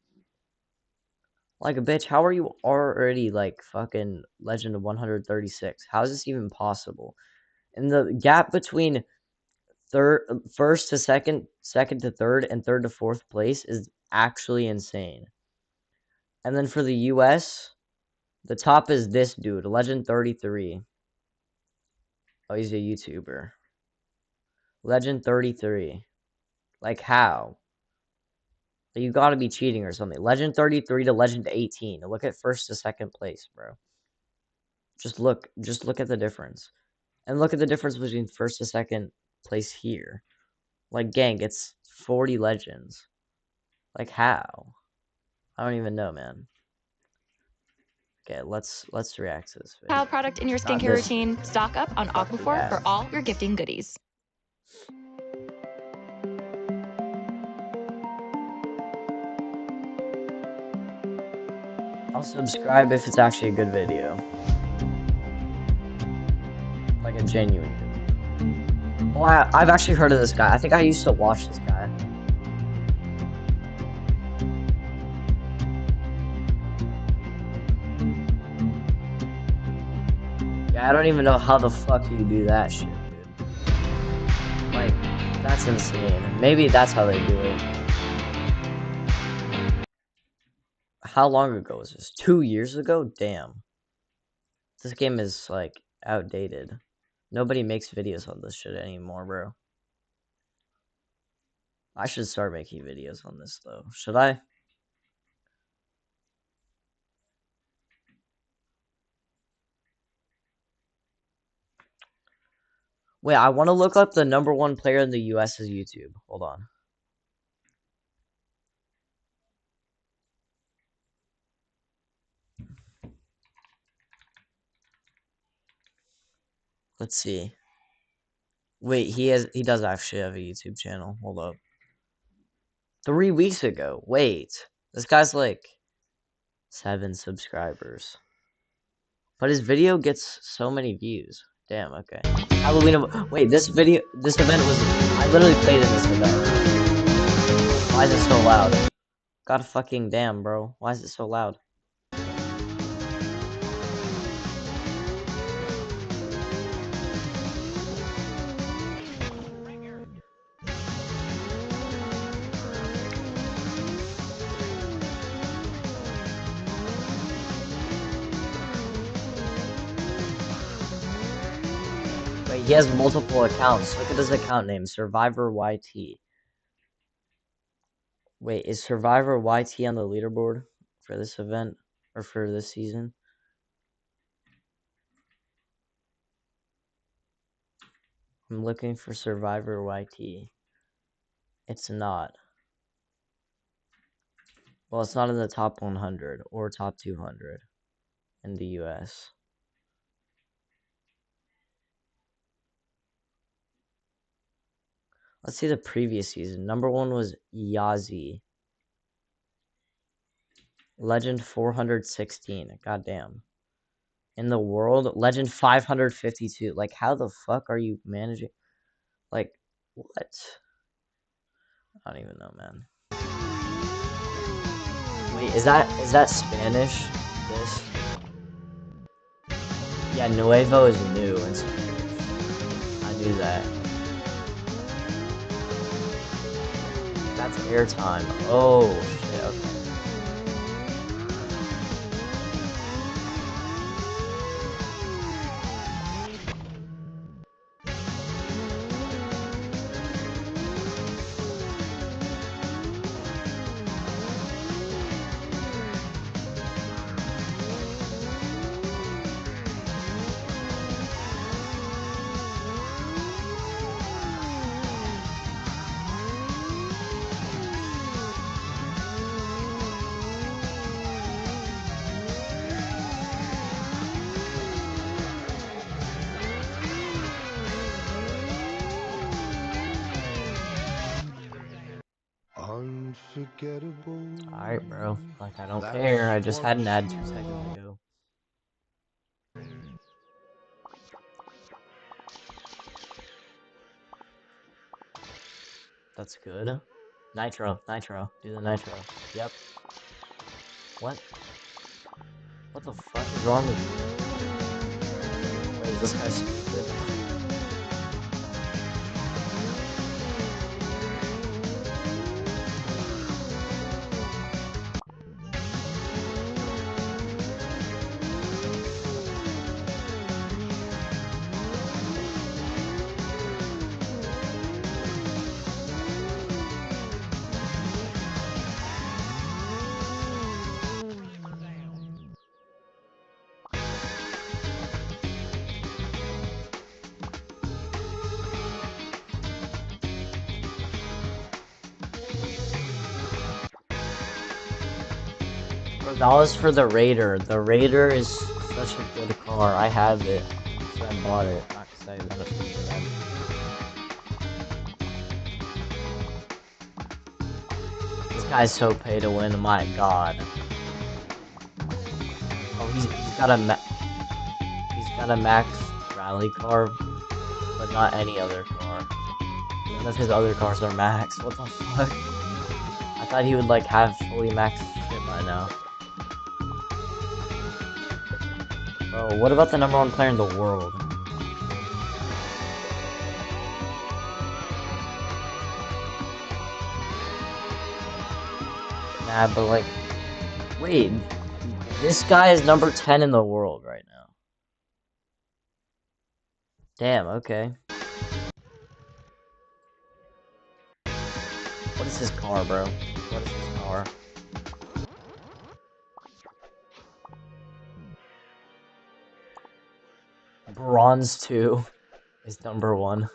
Like, bitch, how are you already like fucking Legend 136? How is this even possible? And the gap between first to second, second to third, and third to fourth place is actually insane. And then for the US, the top is this dude, Legend 33. Oh, he's a YouTuber. Legend 33. Like, how? You gotta be cheating or something. Legend 33 to Legend 18. Look at first to second place, bro. Just look at the difference. And look at the difference between first to second place here. Like, gang, it's 40 legends. Like, how? I don't even know, man. Okay, let's react to this video. Product in your Not skincare this. routine. Stock up on Fuck the Aquaphor for ads. all your gifting goodies. I'll subscribe if it's actually a good video. Like a genuine video. Well, I've actually heard of this guy. I think I used to watch this guy. Yeah, I don't even know how the fuck you do that shit, dude. Like, that's insane. Maybe that's how they do it. How long ago was this? 2 years ago? Damn. This game is, like, outdated. Nobody makes videos on this shit anymore, bro. I should start making videos on this, though. Should I? Wait, I want to look up the number 1 player in the US's YouTube. Hold on. Let's see. Wait, he does actually have a YouTube channel. Hold up. 3 weeks ago. Wait. This guy's like 7 subscribers. But his video gets so many views. Damn, okay. Halloween. Wait, this event was. I literally played in this event. Why is it so loud? God fucking damn, bro. Why is it so loud? Wait, he has multiple accounts. Look at his account name, Survivor YT. Wait, is Survivor YT on the leaderboard for this event or for this season? I'm looking for Survivor YT. It's not. Well, it's not in the top 100 or top 200 in the US. Let's see the previous season. Number 1 was Yazi. Legend 416. Goddamn. In the world, Legend 552. Like, how the fuck are you managing? Like, what? I don't even know, man. Wait, is that Spanish? This? Yeah, Nuevo is new in Spanish. I knew that. That's airtime. Oh, shit, okay. Unforgettable. Alright, bro. Like, I don't care. I just had an ad 2 seconds ago. That's good. Nitro, nitro. Do the nitro. Yep. What? What the fuck is wrong with you? Wait, is this guy stupid? Bro, that was for the Raider. The Raider is such a good car. I have it. So I bought it. Not because I want it for the event. This guy's so pay to win, my god. Oh, he's got a max rally car, but not any other car. None of his other cars are max. What the fuck? I thought he would like have fully max shit by now. Bro, what about the #1 player in the world? Nah, but like, wait, this guy is number 10 in the world right now. Damn, okay. What is his car, bro? What is his car? Bronze 2 is number 1.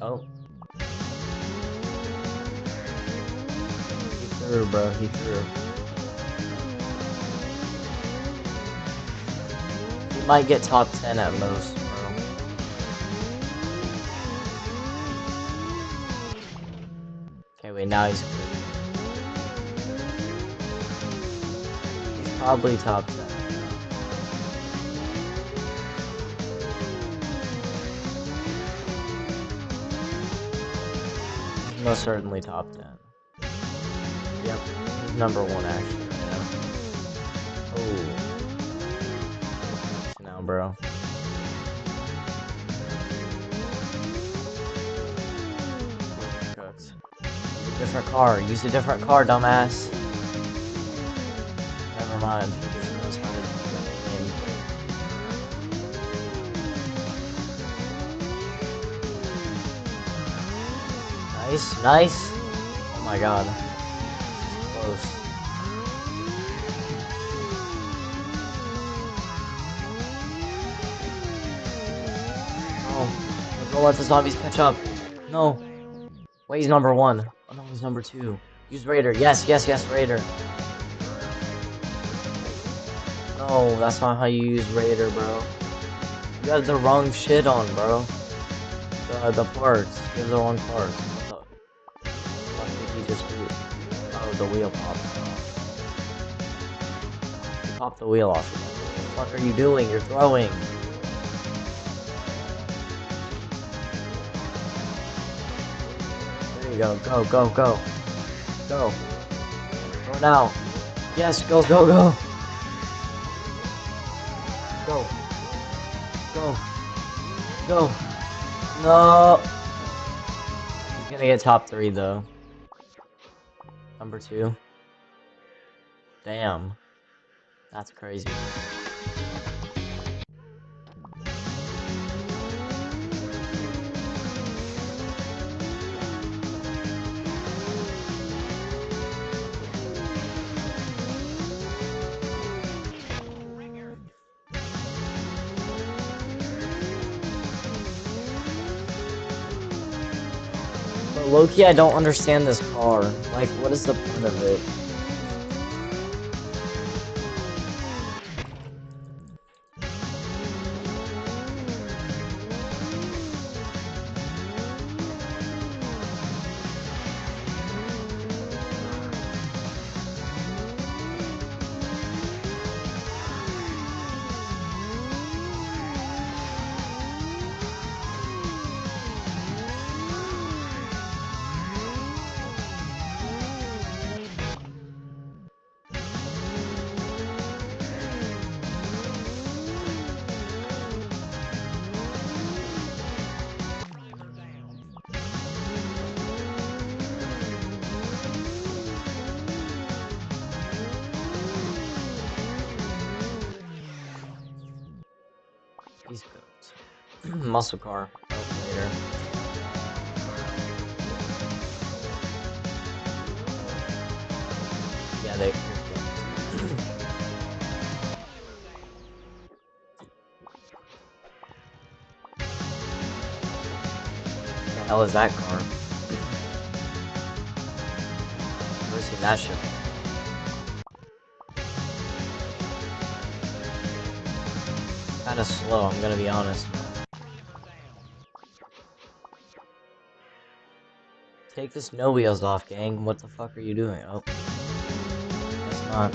Oh. He threw, bro. He threw. He might get top 10 at most, bro. Okay, wait, now he's good. He's probably top 10. He's most certainly top 10. Yep, he's number 1 actually right now. Oh. Now, bro. Cooked. Use a different car. Use a different car, dumbass. Never mind. He just knows how to play the game. Nice, nice. Oh my god. Close. Oh, don't let the zombies catch up. No. Wait, he's number 1. Oh no, he's number 2. Use Raider. Yes, yes, yes, Raider. No, that's not how you use Raider, bro. You have the wrong shit on, bro. The parts. You have the wrong parts. What the fuck did he just do? Oh, the wheel popped off. Pop the wheel off again. What the fuck are you doing? You're throwing. There you go. Go, go, go. Go. Go now. Yes, go, go, go. Go. Go. Go. No. He's gonna get top 3 though. Number 2. Damn. That's crazy. But low-key, I don't understand this car. Like, what is the point of it? He's cooked. Muscle car. Oh, later. Yeah, they. What the hell is that car? Never seen that shit. Kinda slow, I'm gonna be honest. Take the snow wheels off, gang. What the fuck are you doing? Oh. Guess not.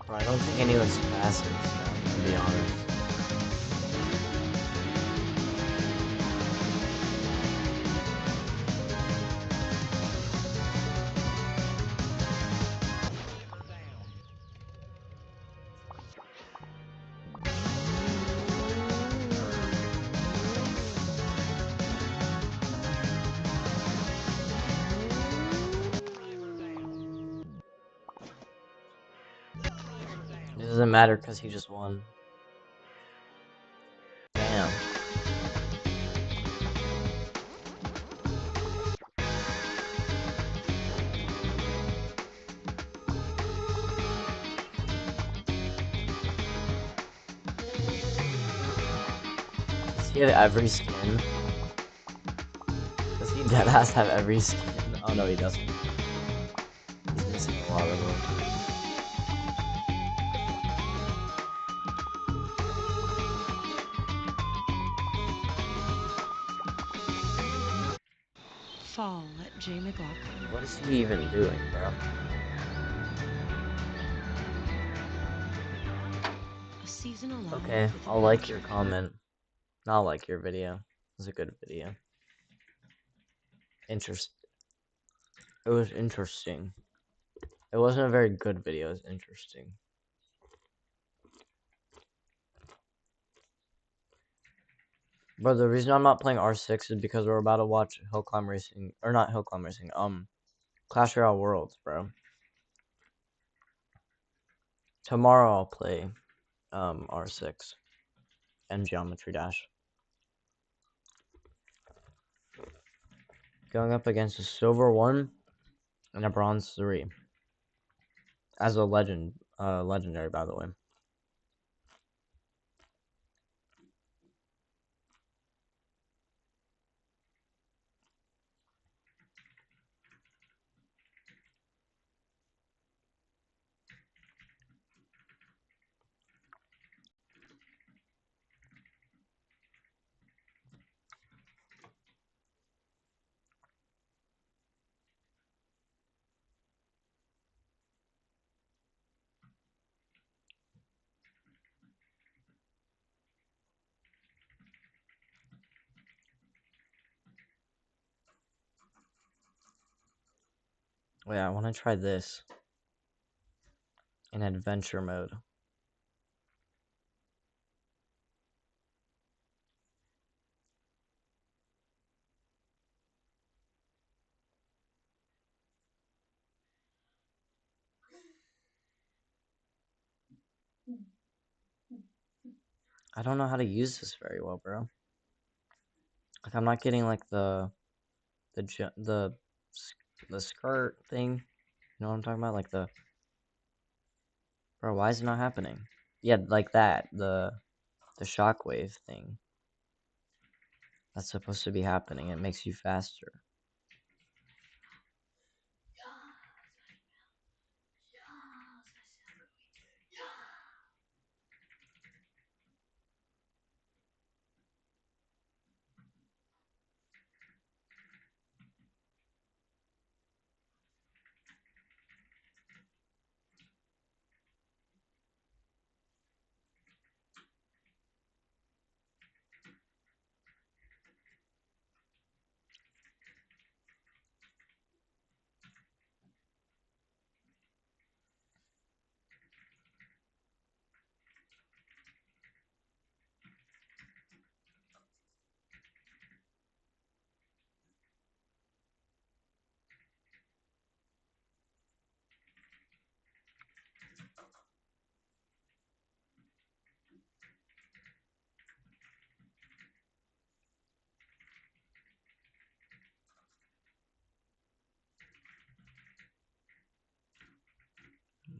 Bro, I don't think anyone's passing this time, to be honest. It doesn't matter because he just won. Damn. Does he have every skin? Does he deadass have every skin? Oh no, he doesn't. He's missing a lot of them. Fall at J. McLaughlin. What is he even doing, bro? A season alone. Okay, I'll like your comment. I'll like your video. It was a good video. It was interesting. It wasn't a very good video, it was interesting. But the reason I'm not playing R6 is because we're about to watch Hill Climb Racing, or not Hill Climb Racing, Clash Royale Worlds, bro. Tomorrow I'll play, R6 and Geometry Dash. Going up against a silver 1 and a bronze 3. As a legendary, by the way. Wait, I want to try this in adventure mode. I don't know how to use this very well, bro. Like, I'm not getting like the skirt thing. You know what I'm talking about? Like the bro. Why is it not happening? Yeah, like that. The shockwave thing. That's supposed to be happening. It makes you faster.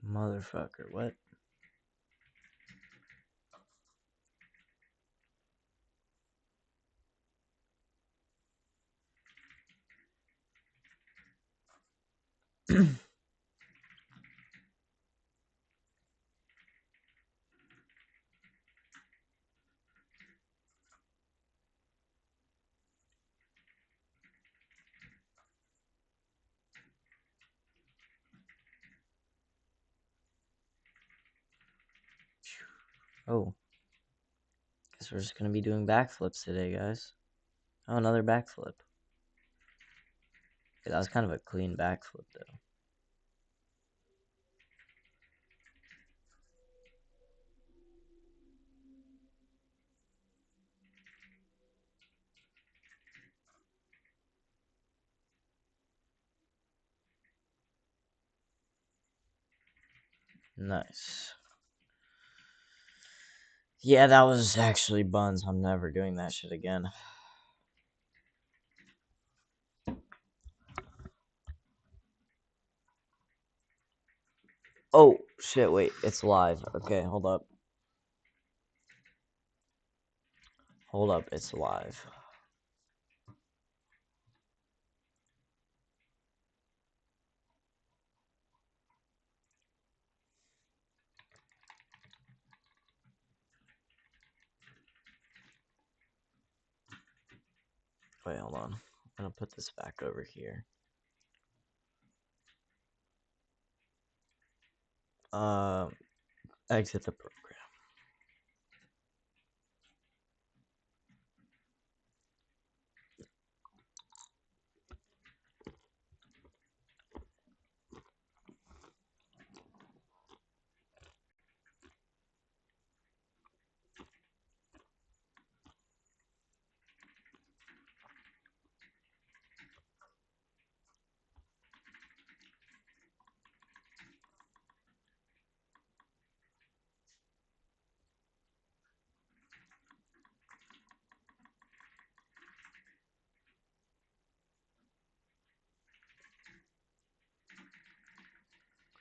Motherfucker, what? Oh. Guess we're just gonna be doing backflips today, guys. Oh, another backflip. Okay, that was kind of a clean backflip, though. Nice. Yeah, that was actually buns. I'm never doing that shit again. Oh, shit, wait. It's live. Okay, hold up. Hold up, it's live. Wait, hold on. I'm gonna put this back over here. Exit the program.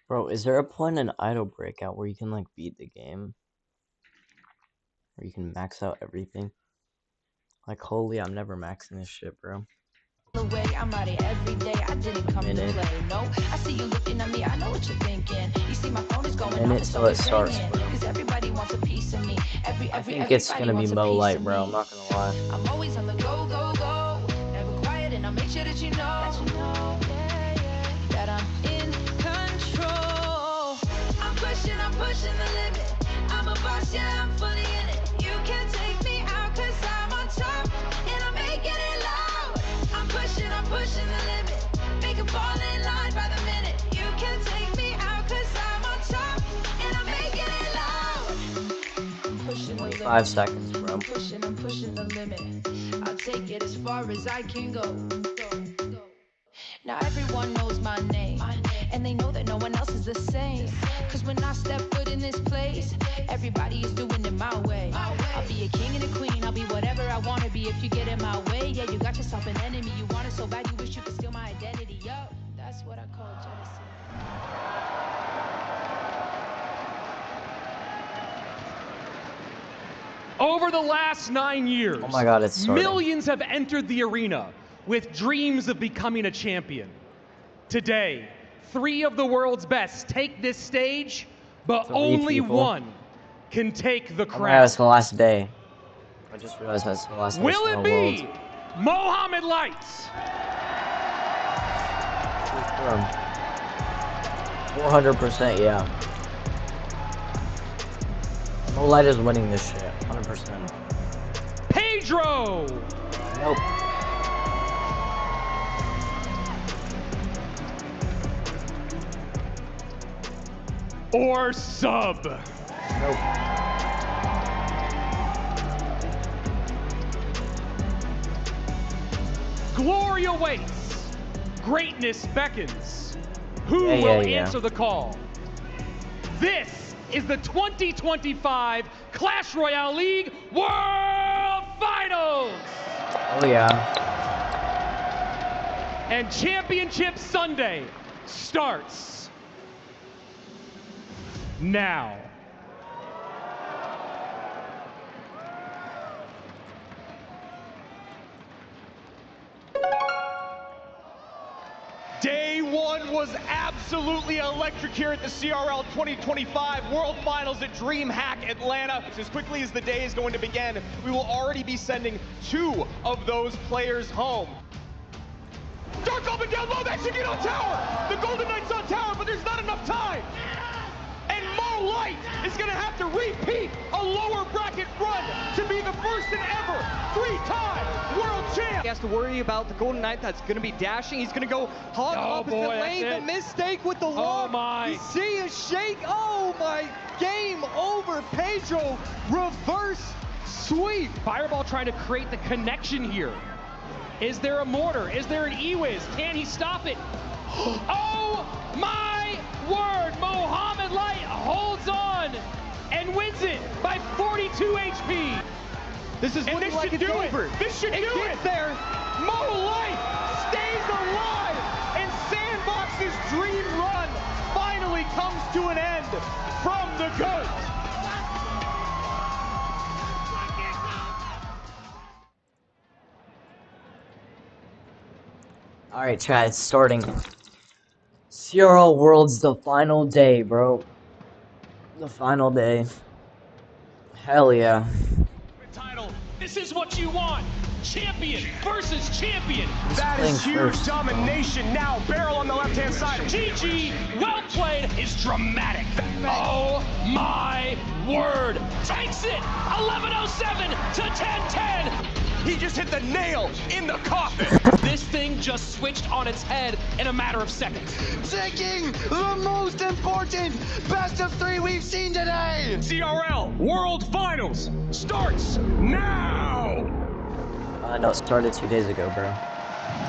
Bro, is there a point in Idle Breakout where you can, like, beat the game? Where you can max out everything? Like, holy, I'm never maxing this shit, bro. I'm at it every day. I didn't come to play. No, I see you looking at me. I know what you're thinking. You see my phone is going off. Till it starts, bro. Because everybody wants a piece of me. I think it's gonna be Mo Light, bro. I'm not gonna lie. I'm always on the go, go, go. Never quiet, and I'll make sure that you know, that I'm in control. I'm pushing the limit. I'm a boss, yeah, I'm fully in it. You can't take me out, cause I'm on top, and I'm making it loud. I'm pushing the limit. Make a ball in line by the minute. 5 seconds, bro. I'm pushing the limit. I'll take it as far as I can go. Now everyone knows my name, and they know that no one else is the same. Cause when I step foot in this place, everybody is doing it my way. I'll be a king and a queen, I'll be whatever I wanna be if you get in my way. Yeah, you got yourself an enemy, you want it so bad you wish you could steal my identity. Yo, that's what I call jealousy. Over the last 9 years, Oh my God, it's starting. millions have entered the arena with dreams of becoming a champion. Today, 3 of the world's best take this stage, but 3 only people. 1 can take the Oh my God, crown. it's the last day. I just realized that's the last day. Will of it the be world. Mohamed Lights? 400%, yeah. No light is winning this shit. 100%. Pedro? Nope. Or Sub? Nope. Glory awaits. Greatness beckons. Who Yeah, will yeah. answer the call? This is the 2025 Clash Royale League World Finals! Oh yeah. And Championship Sunday starts now. Day 1 was absolutely electric here at the CRL 2025 World Finals at DreamHack Atlanta. As quickly as the day is going to begin, we will already be sending 2 of those players home. Dark Omen down low, that should get on tower! The Golden Knight's on tower, but there's not enough time! And Mo Light is gonna have to repeat a lower bracket run to be the first and ever 3-time world champ! He has to worry about the Golden Knight that's going to be dashing. He's going to go hog opposite boy, lane. that's The it. mistake with the lock. my. You see a shake. Oh my. Game over. Pedro reverse sweep. Fireball trying to create the connection here. Is there a mortar? Is there an E-Wiz? Can he stop it? Oh my word! Mohamed Light holds on and wins it by 42 HP. This is And looking this like should it's do over. it. This should It do gets it. there. Mo Light stays alive, and Sandbox's dream run finally comes to an end from the GOAT. Alright, chat, it's starting. CRL World's the final day, bro. The final day. Hell yeah. Title. This is what you want. Champion versus champion. That playing is huge first, domination. Now, Barrel on the left-hand side. GG, well played, is dramatic. Oh my word. Takes it. 11:07 to 10:10. He just hit the nail in the coffin. This thing just switched on its head in a matter of seconds. Taking the most important best of 3 we've seen today. CRL World Finals starts now. No, it started 2 days ago, bro.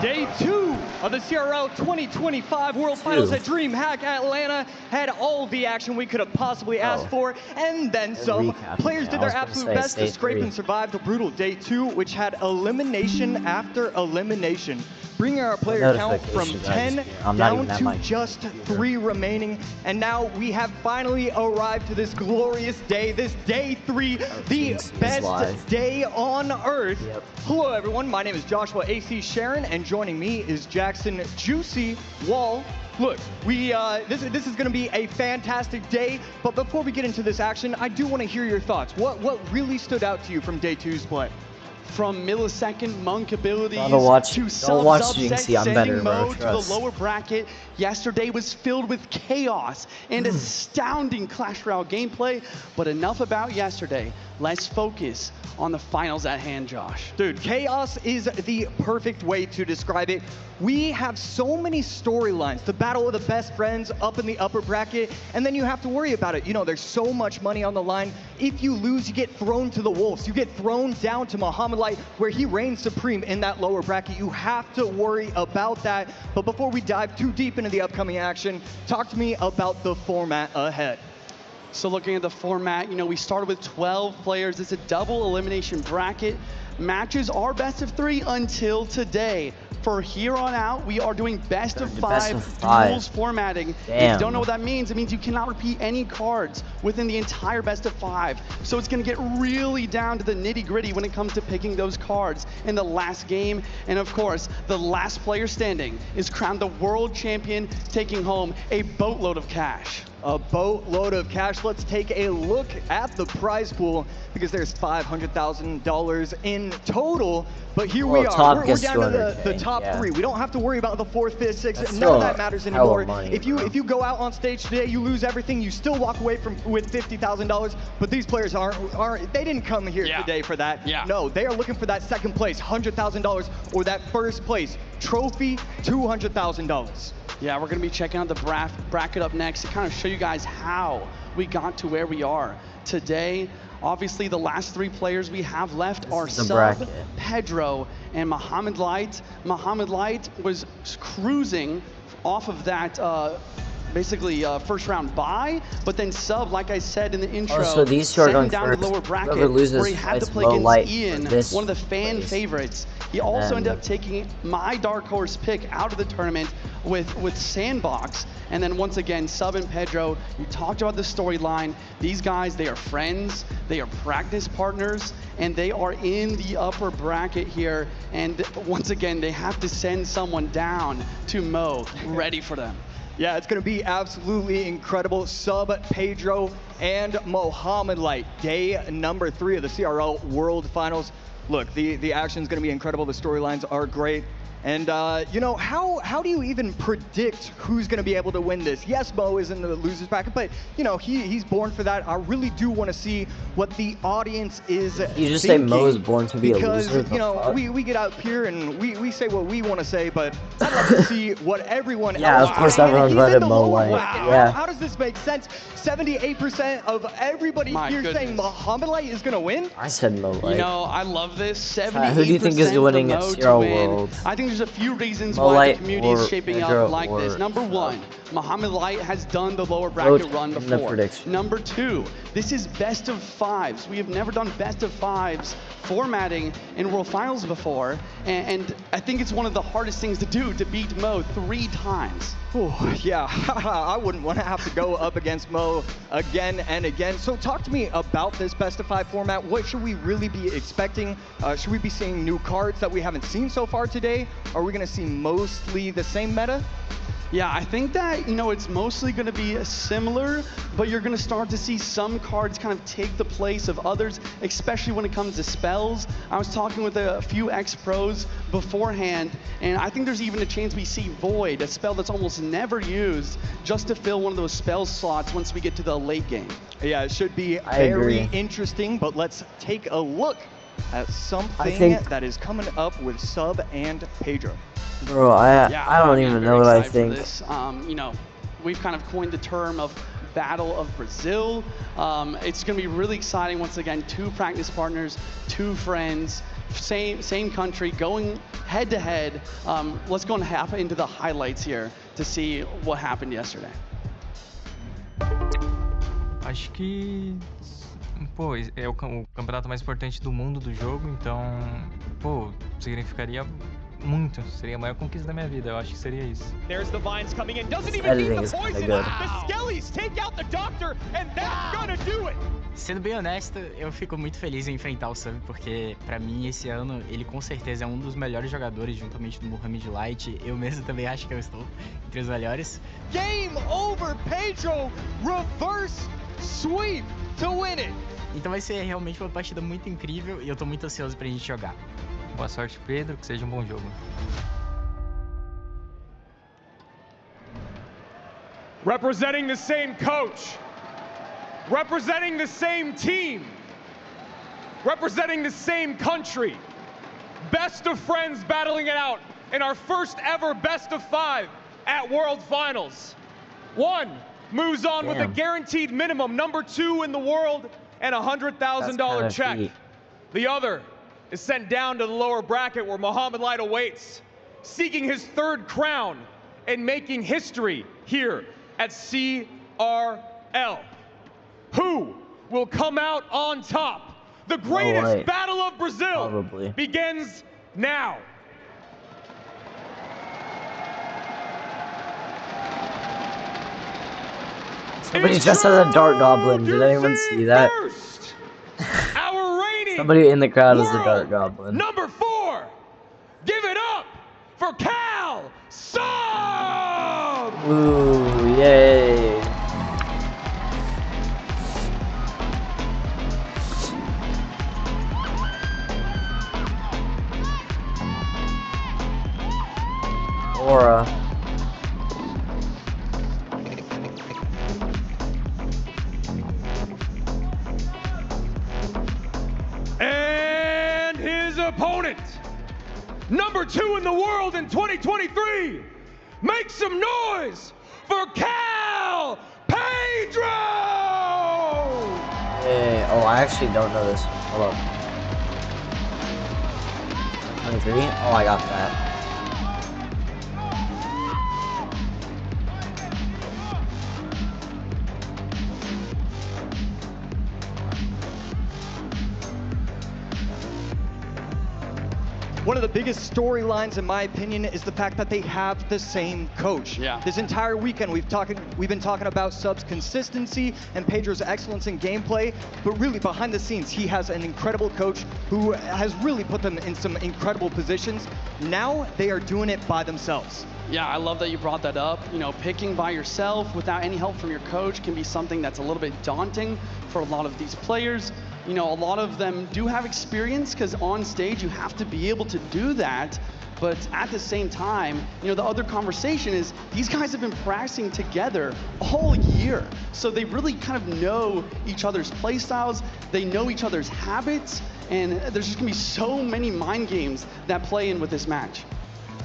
Day 2 of the CRL 2025 World Finals at DreamHack Atlanta had all the action we could have possibly asked for, and then some. recapping Players it. did I their was gonna absolute say best to day scrape 3. and survive the brutal Day 2, which had elimination after elimination, bringing our player count from notifications I 10 just get. I'm not down even at to my just computer. 3 remaining. And now we have finally arrived to this glorious day, this Day 3, the Jinx is best live. day on Earth. Yep. Hello everyone, my name is Joshua AC Sharon, and joining me is Jackson Juicy Wall. Look, this is going to be a fantastic day, but before we get into this action, I do want to hear your thoughts. What really stood out to you from Day 2's play? From millisecond monk abilities Don't watch to Jinxie, I'm better, sending bro, mode to trust. the lower bracket, yesterday was filled with chaos and astounding Clash Royale gameplay. But enough about yesterday. Let's focus on the finals at hand, Josh. Dude, chaos is the perfect way to describe it. We have so many storylines. The battle of the best friends up in the upper bracket, and then you have to worry about it. You know, there's so much money on the line. If you lose, you get thrown to the wolves. You get thrown down to Muhammad Light, where he reigns supreme in that lower bracket. You have to worry about that. But before we dive too deep into the upcoming action, talk to me about the format ahead. So looking at the format, you know, we started with 12 players. It's a double elimination bracket. Matches are best of 3 until today. For here on out, we are doing best of 5 duels formatting. Damn. If you don't know what that means, it means you cannot repeat any cards within the entire best of 5. So it's gonna get really down to the nitty gritty when it comes to picking those cards in the last game. And of course, the last player standing is crowned the world champion, taking home a boatload of cash. A boatload of cash. Let's take a look at the prize pool because there's $500,000 in total. But here we are. We're down to the top 3. We don't have to worry about the 4th, 5th, 6th. None of that matters anymore. If you go out on stage today, you lose everything. You still walk away with $50,000. But these players aren't. They didn't come here today for that. No, they are looking for that second place, $100,000, or that first place trophy, $200,000. Yeah, we're going to be checking out the bracket up next to kind of show you guys how we got to where we are today. Obviously, the last 3 players we have left are Sub, Pedro, and Muhammad Light. Muhammad Light was cruising off of that basically first round bye, but then Sub, like I said in the intro, so these two are going down first. to the lower bracket Whoever where he had to play against Ian, one of the fan favorites. He also ended up taking my dark horse pick out of the tournament with Sandbox. And then once again, Sub and Pedro, you talked about the storyline. These guys, they are friends, they are practice partners, and they are in the upper bracket here. And once again, they have to send someone down to Mo, ready for them. Yeah, it's going to be absolutely incredible. Sub, Pedro, and Muhammad Light, day number 3 of the CRL World Finals. Look, the action is going to be incredible. The storylines are great. And, you know, how do you even predict who's going to be able to win this? Yes, Mo is in the losers bracket, but, you know, he's born for that. I really do want to see what the audience is You just thinking, say Mo is born to be a loser? Because, you know, we get out here and we say what we want to say, but I'd love to see what everyone else of course everyone voted Mo Light. Yeah. How does this make sense? 78% of everybody saying Muhammad Light is going to win? I said Mo Light. You know, I love this. 78% who do you think is winning at CRL World? I think there's a few reasons Mo why Light the community is shaping up like this. Number 1, Muhammad Light has done the lower bracket run before. Number 2, this is best of 5s. We have never done best of 5s formatting in World Finals before, and I think it's one of the hardest things to do, to beat Mo 3 times. Oh, yeah, I wouldn't want to have to go up against Mo again and again. So talk to me about this best of 5 format. What should we really be expecting? Should we be seeing new cards that we haven't seen so far today? Are we going to see mostly the same meta? Yeah, I think that, you know, it's mostly going to be similar, but you're going to start to see some cards kind of take the place of others, especially when it comes to spells. I was talking with a few ex-pros beforehand, and I think there's even a chance we see Void, a spell that's almost never used, just to fill one of those spell slots once we get to the late game. Yeah, it should be very interesting, but let's take a look at something that is coming up with Sub and Pedro. Bro, I don't even know what I think. You know, we've kind of coined the term of Battle of Brazil. It's going to be really exciting. Once again, 2 practice partners, 2 friends, same country, going head to head. Let's go and hop into the highlights here to see what happened yesterday. Acho que, pô, é o campeonato mais importante do mundo do jogo, então, pô, significaria muito. Seria a maior conquista da minha vida. Eu acho que seria isso. There's the vines coming in. Doesn't even need the poison. The Skellies take out the doctor, and that's gonna do it. Sendo bem honesto, eu fico muito feliz em enfrentar o Sub, porque pra mim esse ano ele com certeza é um dos melhores jogadores, juntamente do Muhammad Light. Eu mesmo também acho que eu estou entre os melhores. Game over, Pedro! Reverse sweep to win it! Então vai ser realmente uma partida muito incrível e eu tô muito ansioso pra gente jogar. Boa sorte, Pedro, que seja um bom jogo. Representing the same coach, representing the same team, representing the same country. Best of friends battling it out in our first ever best of 5 at World Finals. One moves on with a guaranteed minimum, number 2 in the world, and a $100,000 check. The other is sent down to the lower bracket where Muhammad Light awaits, seeking his 3rd crown and making history here at CRL. Who will come out on top? The greatest battle of Brazil begins now. Somebody just has a dart goblin. Did anyone see that? Somebody in the crowd is the dart goblin. Number 4, give it up for Cal Sub! Ooh, yay. Aura. And his opponent, number 2 in the world in 2023, make some noise for Cal Pedro! Hey, oh, I actually don't know this. Hold up. 23? Oh, I got that. One of the biggest storylines, in my opinion, is the fact that they have the same coach. Yeah. This entire weekend, we've been talking about Sub's consistency and Pedro's excellence in gameplay, but really behind the scenes, he has an incredible coach who has really put them in some incredible positions. Now they are doing it by themselves. Yeah, I love that you brought that up. You know, picking by yourself without any help from your coach can be something that's a little bit daunting for a lot of these players. You know, a lot of them do have experience because on stage you have to be able to do that. But at the same time, you know, the other conversation is these guys have been practicing together all year. So they really kind of know each other's play styles. They know each other's habits. And there's just going to be so many mind games that play in with this match.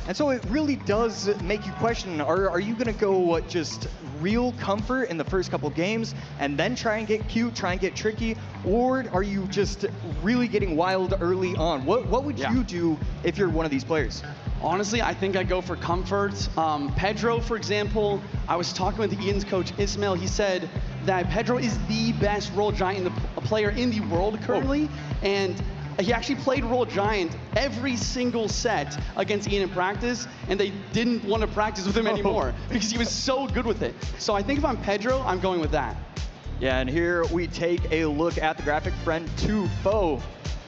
And so it really does make you question, are you going to go just real comfort in the first couple games and then try and get cute, try and get tricky, or are you just really getting wild early on? What would you do if you're one of these players? Honestly, I think I go for comfort. Pedro, for example, I was talking with Ian's coach, Ismail. He said that Pedro is the best Roll Giant player in the world currently, and he actually played Roll Giant every single set against Ian in practice, and they didn't want to practice with him anymore because he was so good with it. So I think if I'm Pedro, I'm going with that. Yeah, and here we take a look at the graphic friend to foe.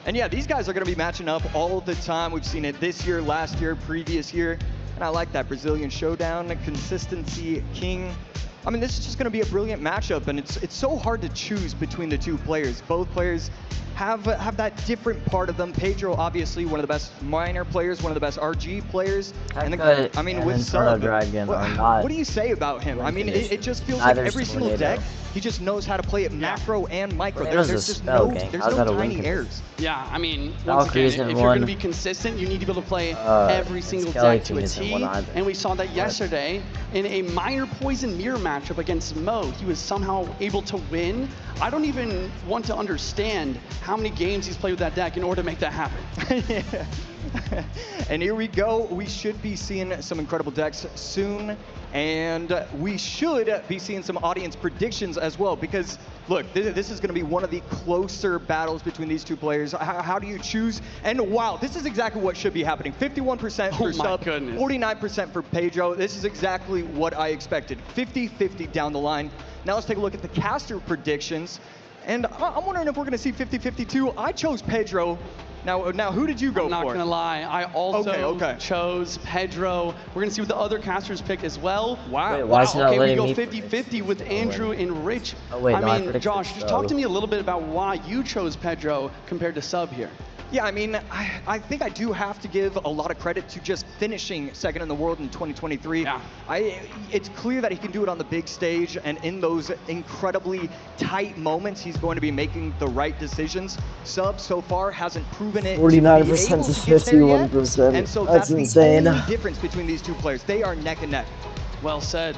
And yeah, these guys are going to be matching up all the time. We've seen it this year, last year, previous year. And I like that Brazilian showdown, consistency king. I mean, this is just going to be a brilliant matchup, and it's so hard to choose between the two players. Both players have that different part of them. Pedro, obviously, one of the best minor players, one of the best RG players. And I mean, with Sub, Dragon what do you say about him? I mean, it just feels like every single deck, he just knows how to play it macro and micro. There's just no tiny errors. Yeah, I mean, once again, if you're going to be consistent, you need to be able to play every single deck to a T. And we saw that yesterday in a minor poison mirror matchup against Mo. He was somehow able to win. I don't even want to understand how many games he's played with that deck in order to make that happen. And here we go. We should be seeing some incredible decks soon. And we should be seeing some audience predictions as well, because look, this is going to be one of the closer battles between these two players. How do you choose? And wow, this is exactly what should be happening. 51% for Sub, 49% for Pedro. This is exactly what I expected. 50-50 down the line. Now let's take a look at the caster predictions. And I'm wondering if we're going to see 50-50 too. I chose Pedro. Now, who did you go for? I'm not going to lie. I also chose Pedro. We're going to see what the other casters picked as well. Wow. Wait, why is okay, we go 50-50 with Andrew and Rich. Oh, wait, I mean, Josh, just talk to me a little bit about why you chose Pedro compared to Sub here. Yeah, I mean, I think I do have to give a lot of credit to just finishing second in the world in 2023. Yeah. It's clear that he can do it on the big stage, and in those incredibly tight moments, he's going to be making the right decisions. Sub so far hasn't proven it. 49% to 51%. And so That's that's insane. The only difference between these two players. They are neck and neck. Well said.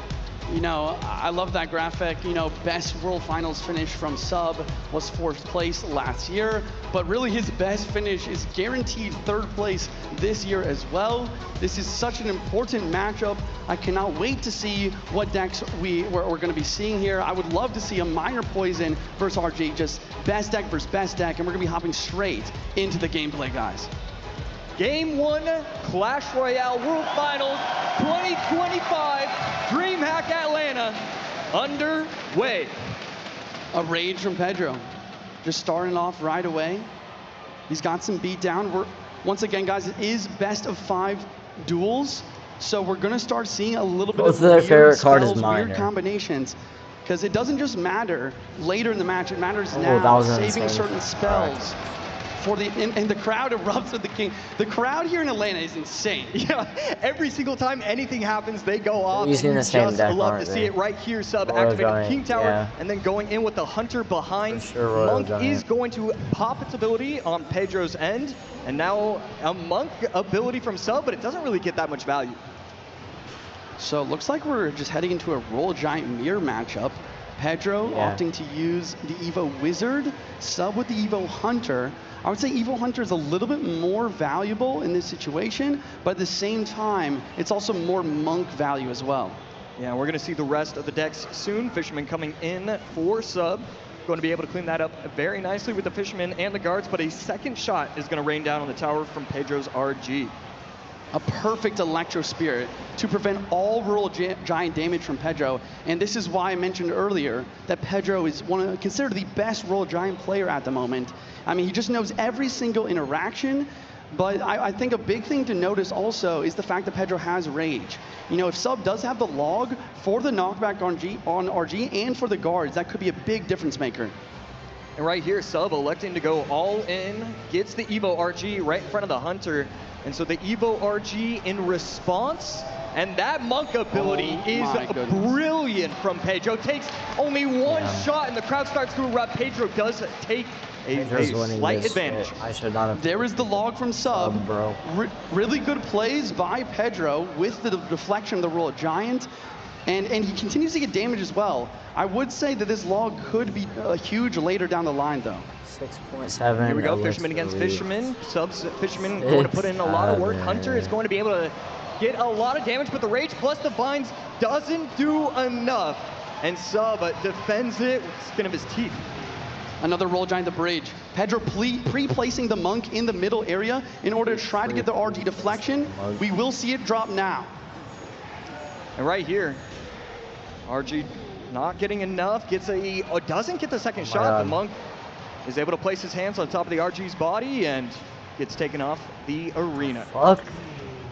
You know, I love that graphic. You know, best World Finals finish from Sub was 4th place last year, but really his best finish is guaranteed 3rd place this year as well. This is such an important matchup. I cannot wait to see what decks we're going to be seeing here. I would love to see a Minor Poison versus RG, just best deck versus best deck, and we're going to be hopping straight into the gameplay, guys. Game 1, Clash Royale World Finals 2025, DreamHack Atlanta, underway. A rage from Pedro. Just starting off right away. He's got some beat down. Once again, guys, it is best of 5 duels. So we're going to start seeing a little bit of their weird favorite card is spells, Minor. weird combinations. Because it doesn't just matter later in the match, it matters now, saving certain spells. And the crowd erupts with the king. The crowd here in Atlanta is insane. Yeah, every single time anything happens, they go off. Using the same deck, love to see it right here. Sub activating King Tower and then going in with the Hunter behind. Monk is going to pop its ability on Pedro's end, and now a Monk ability from Sub, but it doesn't really get that much value. So it looks like we're just heading into a Royal Giant Mirror matchup. Pedro opting to use the Evo Wizard, Sub with the Evo Hunter. I would say Evo Hunter is a little bit more valuable in this situation, but at the same time, it's also more Monk value as well. Yeah, we're going to see the rest of the decks soon. Fisherman coming in for Sub. Going to be able to clean that up very nicely with the Fisherman and the guards, but a second shot is going to rain down on the tower from Pedro's RG. A perfect Electro Spirit to prevent all Royal Giant damage from Pedro. And this is why I mentioned earlier that Pedro is considered the best Royal Giant player at the moment. I mean, he just knows every single interaction. But I think a big thing to notice also is the fact that Pedro has Rage. You know, if Sub does have the log for the knockback on RG and for the guards, that could be a big difference maker. And right here, Sub electing to go all in, gets the Evo RG right in front of the Hunter. And so the Evo RG in response, and that Monk ability is brilliant from Pedro. Takes only one shot and the crowd starts to erupt. Pedro does take a slight advantage. I should not have. There is the log from Sub. Bro. Really good plays by Pedro with the deflection of the Royal Giant. And he continues to get damage as well. I would say that this log could be huge later down the line, though. 6.7. Here we go, Fisherman against Fisherman. Sub's Fisherman going to put in a lot of work. Hunter is going to be able to get a lot of damage, but the Rage plus the Vines doesn't do enough. And Sub defends it with the skin of his teeth. Another Royal Giant, the bridge. Pedro pre-placing the Monk in the middle area in order to try to get the RG deflection. We will see it drop now. And right here, RG not getting enough, doesn't get the second shot. The Monk is able to place his hands on top of the RG's body and gets taken off the arena. Fuck.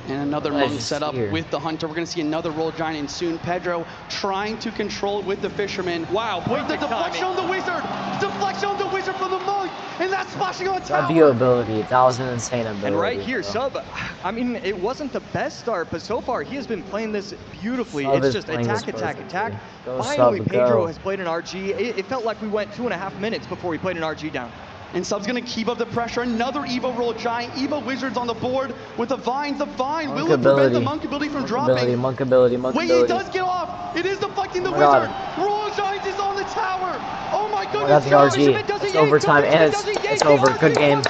And another Monk setup with the Hunter. We're going to see another Royal Giant in soon. Pedro trying to control it with the Fisherman. Wow, with the deflection on the Wizard! Deflection on the Wizard from the Monk! And that's splashing on tower! W ability, that was an insane ability. And right here, Sub, I mean, it wasn't the best start, but so far he has been playing this beautifully. It's just attack, attack, attack. Finally, Pedro has played an RG. It felt like we went 2.5 minutes before we played an RG down. And Sub's going to keep up the pressure. Another Evo Royal Giant. Evo Wizards on the board with the Vines. The Vine will prevent the Monk ability from dropping. Monk ability. Wait, he does get off. It is deflecting the Wizard. Royal Giant is on the tower. Oh my goodness. The RG. It's overtime and it's over. Good game.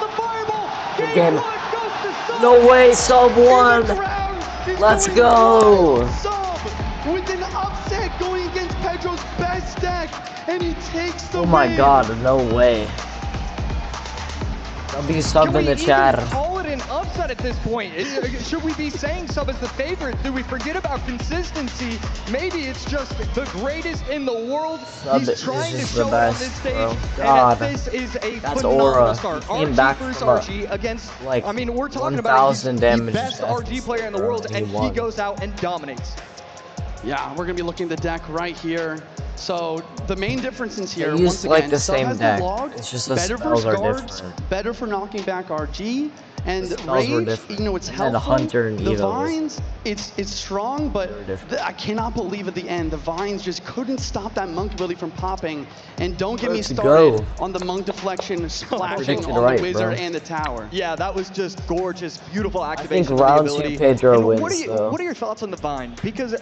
Good game. No way, Sub won. Let's go. Sub with an upset going against Pedro's best deck. And he takes the win. Oh my god, no way. W Sub in the chat. Can we even call it an upset at this point? Should we be saying Sub is the favorite? Do we forget about consistency? Maybe it's just the greatest in the world. He's trying to show it on this stage. God. And this is a That's phenomenal Aura. start. He came RG back versus from RG against, like, I mean, we're talking about he's the damage best RG player in the world, and he goes out and dominates. Yeah, we're going to be looking at the deck right here. So the main differences here, They use once like again, the Sub same has deck. the log, It's just the better spells for are guards, different. better for knocking back RG, and The spells were Rage, different. you know, it's And then helpful. Hunter and the Evo was- Vines, it's strong, but I cannot believe at the end, the Vines just couldn't stop that Monk ability from popping. And don't get me Let's started go. on the Monk deflection splashing Predicted on right, the Wizard bro. and the tower. Yeah, that was just gorgeous, beautiful I think activation of the round ability. 2 Pedro And wins, what are your thoughts on the Vine? Because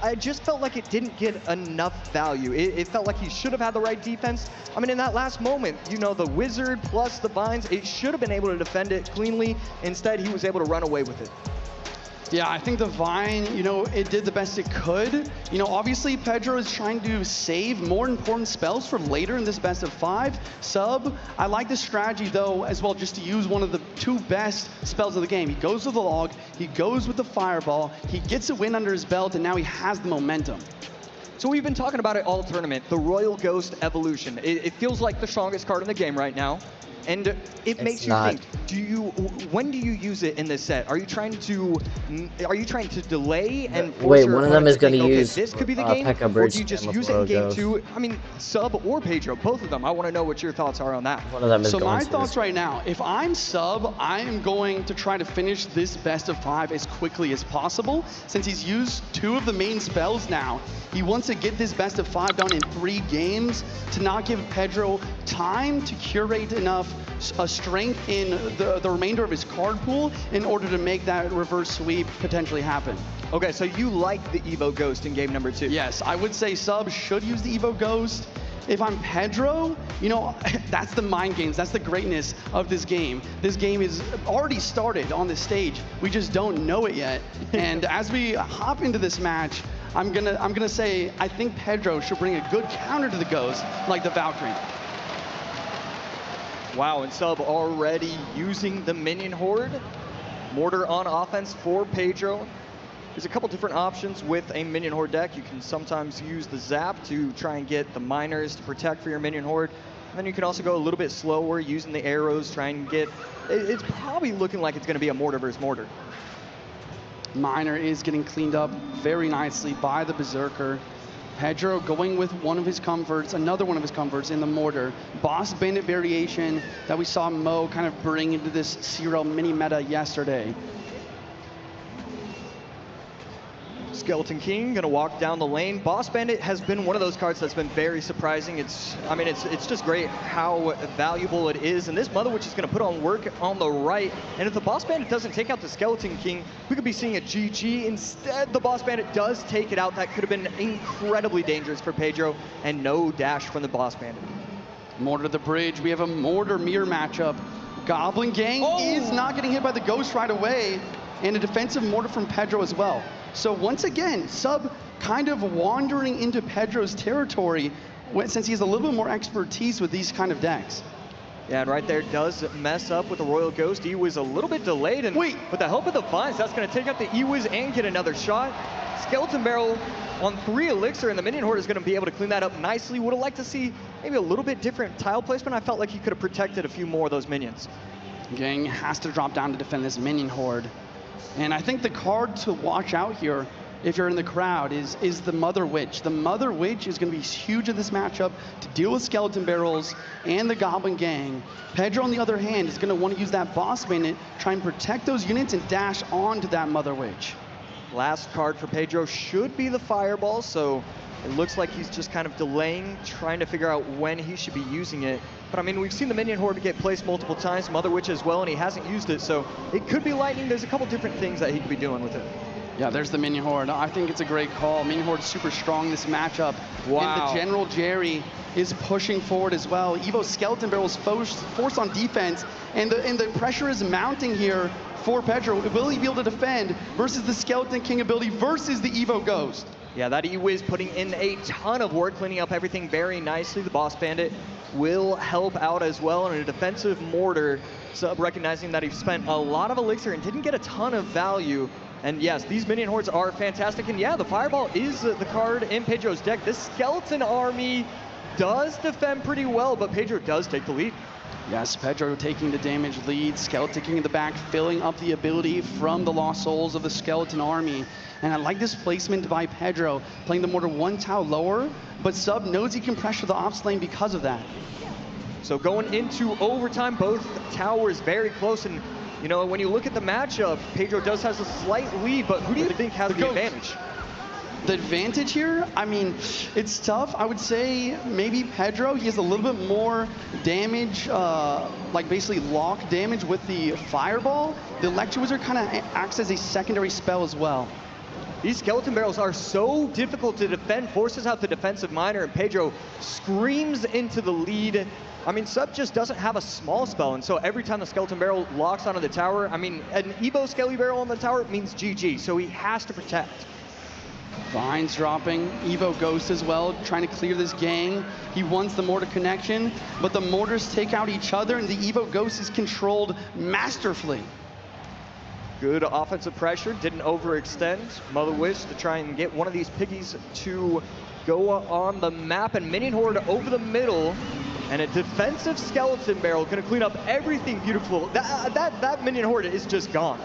I just felt like it didn't get enough value. It felt like he should have had the right defense. I mean, in that last moment, you know, the Wizard plus the Vines, it should have been able to defend it cleanly. Instead, he was able to run away with it. Yeah, I think the Vine, you know, it did the best it could. You know, obviously Pedro is trying to save more important spells for later in this best of 5. Sub, I like the strategy though as well, just to use one of the 2 best spells of the game. He goes with the log, he goes with the fireball, he gets a win under his belt, and now he has the momentum. So we've been talking about it all tournament, the Royal Ghost evolution. It feels like the strongest card in the game right now. And it makes you think, when do you use it in this set? Are you trying to delay and force Wait, your one of them opponent is to going think, to okay, use this could be the game, P.E.K.K.A. or Bridge do you just Spam use with it in game Royal 2? I mean, Sub or Pedro, both of them. I want to know what your thoughts are on that. One of them is So going my to. thoughts right now, if I'm Sub, I am going to try to finish this best of 5 as quickly as possible. Since he's used 2 of the main spells now, he wants to get this best of 5 done in 3 games to not give Pedro time to curate enough strength in the remainder of his card pool in order to make that reverse sweep potentially happen. Okay, so you like the Evo Ghost in game number 2? Yes, I would say Sub should use the Evo Ghost. If I'm Pedro, you know, that's the mind games. That's the greatness of this game. This game is already started on this stage. We just don't know it yet. And as we hop into this match, I'm gonna say I think Pedro should bring a good counter to the Ghost, like the Valkyrie. Wow, and Sub already using the minion horde. Mortar on offense for Pedro. There's a couple different options with a minion horde deck. You can sometimes use the zap to try and get the miners to protect for your minion horde. And then you can also go a little bit slower using the arrows, trying and get... It's probably looking like it's going to be a mortar versus mortar. Miner is getting cleaned up very nicely by the Berserker. Pedro going with one of his comforts, another one of his comforts in the mortar. Boss Bandit variation that we saw Mo kind of bring into this CRL mini meta yesterday. Skeleton King gonna walk down the lane. Boss Bandit has been one of those cards that's been very surprising. It's just great how valuable it is. And this Mother Witch is gonna put on work on the right. And if the Boss Bandit doesn't take out the Skeleton King, we could be seeing a GG. Instead, the Boss Bandit does take it out. That could have been incredibly dangerous for Pedro, and no dash from the Boss Bandit. Mortar to the bridge. We have a Mortar Mirror matchup. Goblin Gang is not getting hit by the Ghost right away, and a defensive Mortar from Pedro as well. So once again, Sub kind of wandering into Pedro's territory since he has a little bit more expertise with these kind of decks. Yeah, and right there does mess up with the Royal Ghost. He was a little bit delayed, and with the help of the Vines, that's going to take out the E-Wiz and get another shot. Skeleton Barrel on 3 Elixir, and the Minion Horde is going to be able to clean that up nicely. Would have liked to see maybe a little bit different tile placement. I felt like he could have protected a few more of those minions. Gang has to drop down to defend this Minion Horde. And I think the card to watch out here, if you're in the crowd, is the Mother Witch. The Mother Witch is going to be huge in this matchup to deal with Skeleton Barrels and the Goblin Gang. Pedro, on the other hand, is going to want to use that Boss Bandit, try and protect those units and dash onto that Mother Witch. Last card for Pedro should be the Fireball, so it looks like he's just kind of delaying, trying to figure out when he should be using it. But I mean, we've seen the Minion Horde get placed multiple times, Mother Witch as well, and he hasn't used it, so it could be lightning. There's a couple different things that he could be doing with it. Yeah, there's the Minion Horde. I think it's a great call. Minion Horde's super strong in this matchup. Wow. And the General Jerry is pushing forward as well. Evo Skeleton Barrel's forced on defense, and the pressure is mounting here for Pedro. Will he be able to defend versus the Skeleton King ability versus the Evo Ghost? Yeah, that E-Wiz putting in a ton of work, cleaning up everything very nicely. The Boss Bandit will help out as well in a defensive mortar. Sub recognizing that he spent a lot of Elixir and didn't get a ton of value. And yes, these Minion Hordes are fantastic. And yeah, the Fireball is the card in Pedro's deck. This Skeleton Army does defend pretty well, but Pedro does take the lead. Yes, Pedro taking the damage lead. Skeleton King in the back, filling up the ability from the Lost Souls of the Skeleton Army. And I like this placement by Pedro, playing the mortar one tower lower, but Sub knows he can pressure the ops lane because of that. So going into overtime, both towers very close, and you know, when you look at the matchup, Pedro does has a slight lead, but who do you think has the advantage? The advantage here, I mean, it's tough. I would say maybe Pedro. He has a little bit more damage, like basically lock damage with the fireball. The Electro Wizard kind of acts as a secondary spell as well. These skeleton barrels are so difficult to defend, forces out the defensive miner, and Pedro screams into the lead. I mean, Sub just doesn't have a small spell, and so every time the skeleton barrel locks onto the tower, I mean, an Evo Skelly barrel on the tower means GG, so he has to protect. Vines dropping, Evo Ghost as well, trying to clear this gang. He wants the mortar connection, but the mortars take out each other, and the Evo Ghost is controlled masterfully. Good offensive pressure, didn't overextend. Mother Wish to try and get one of these piggies to go on the map, and Minion Horde over the middle, and a defensive skeleton barrel gonna clean up everything beautiful. That Minion Horde is just gone.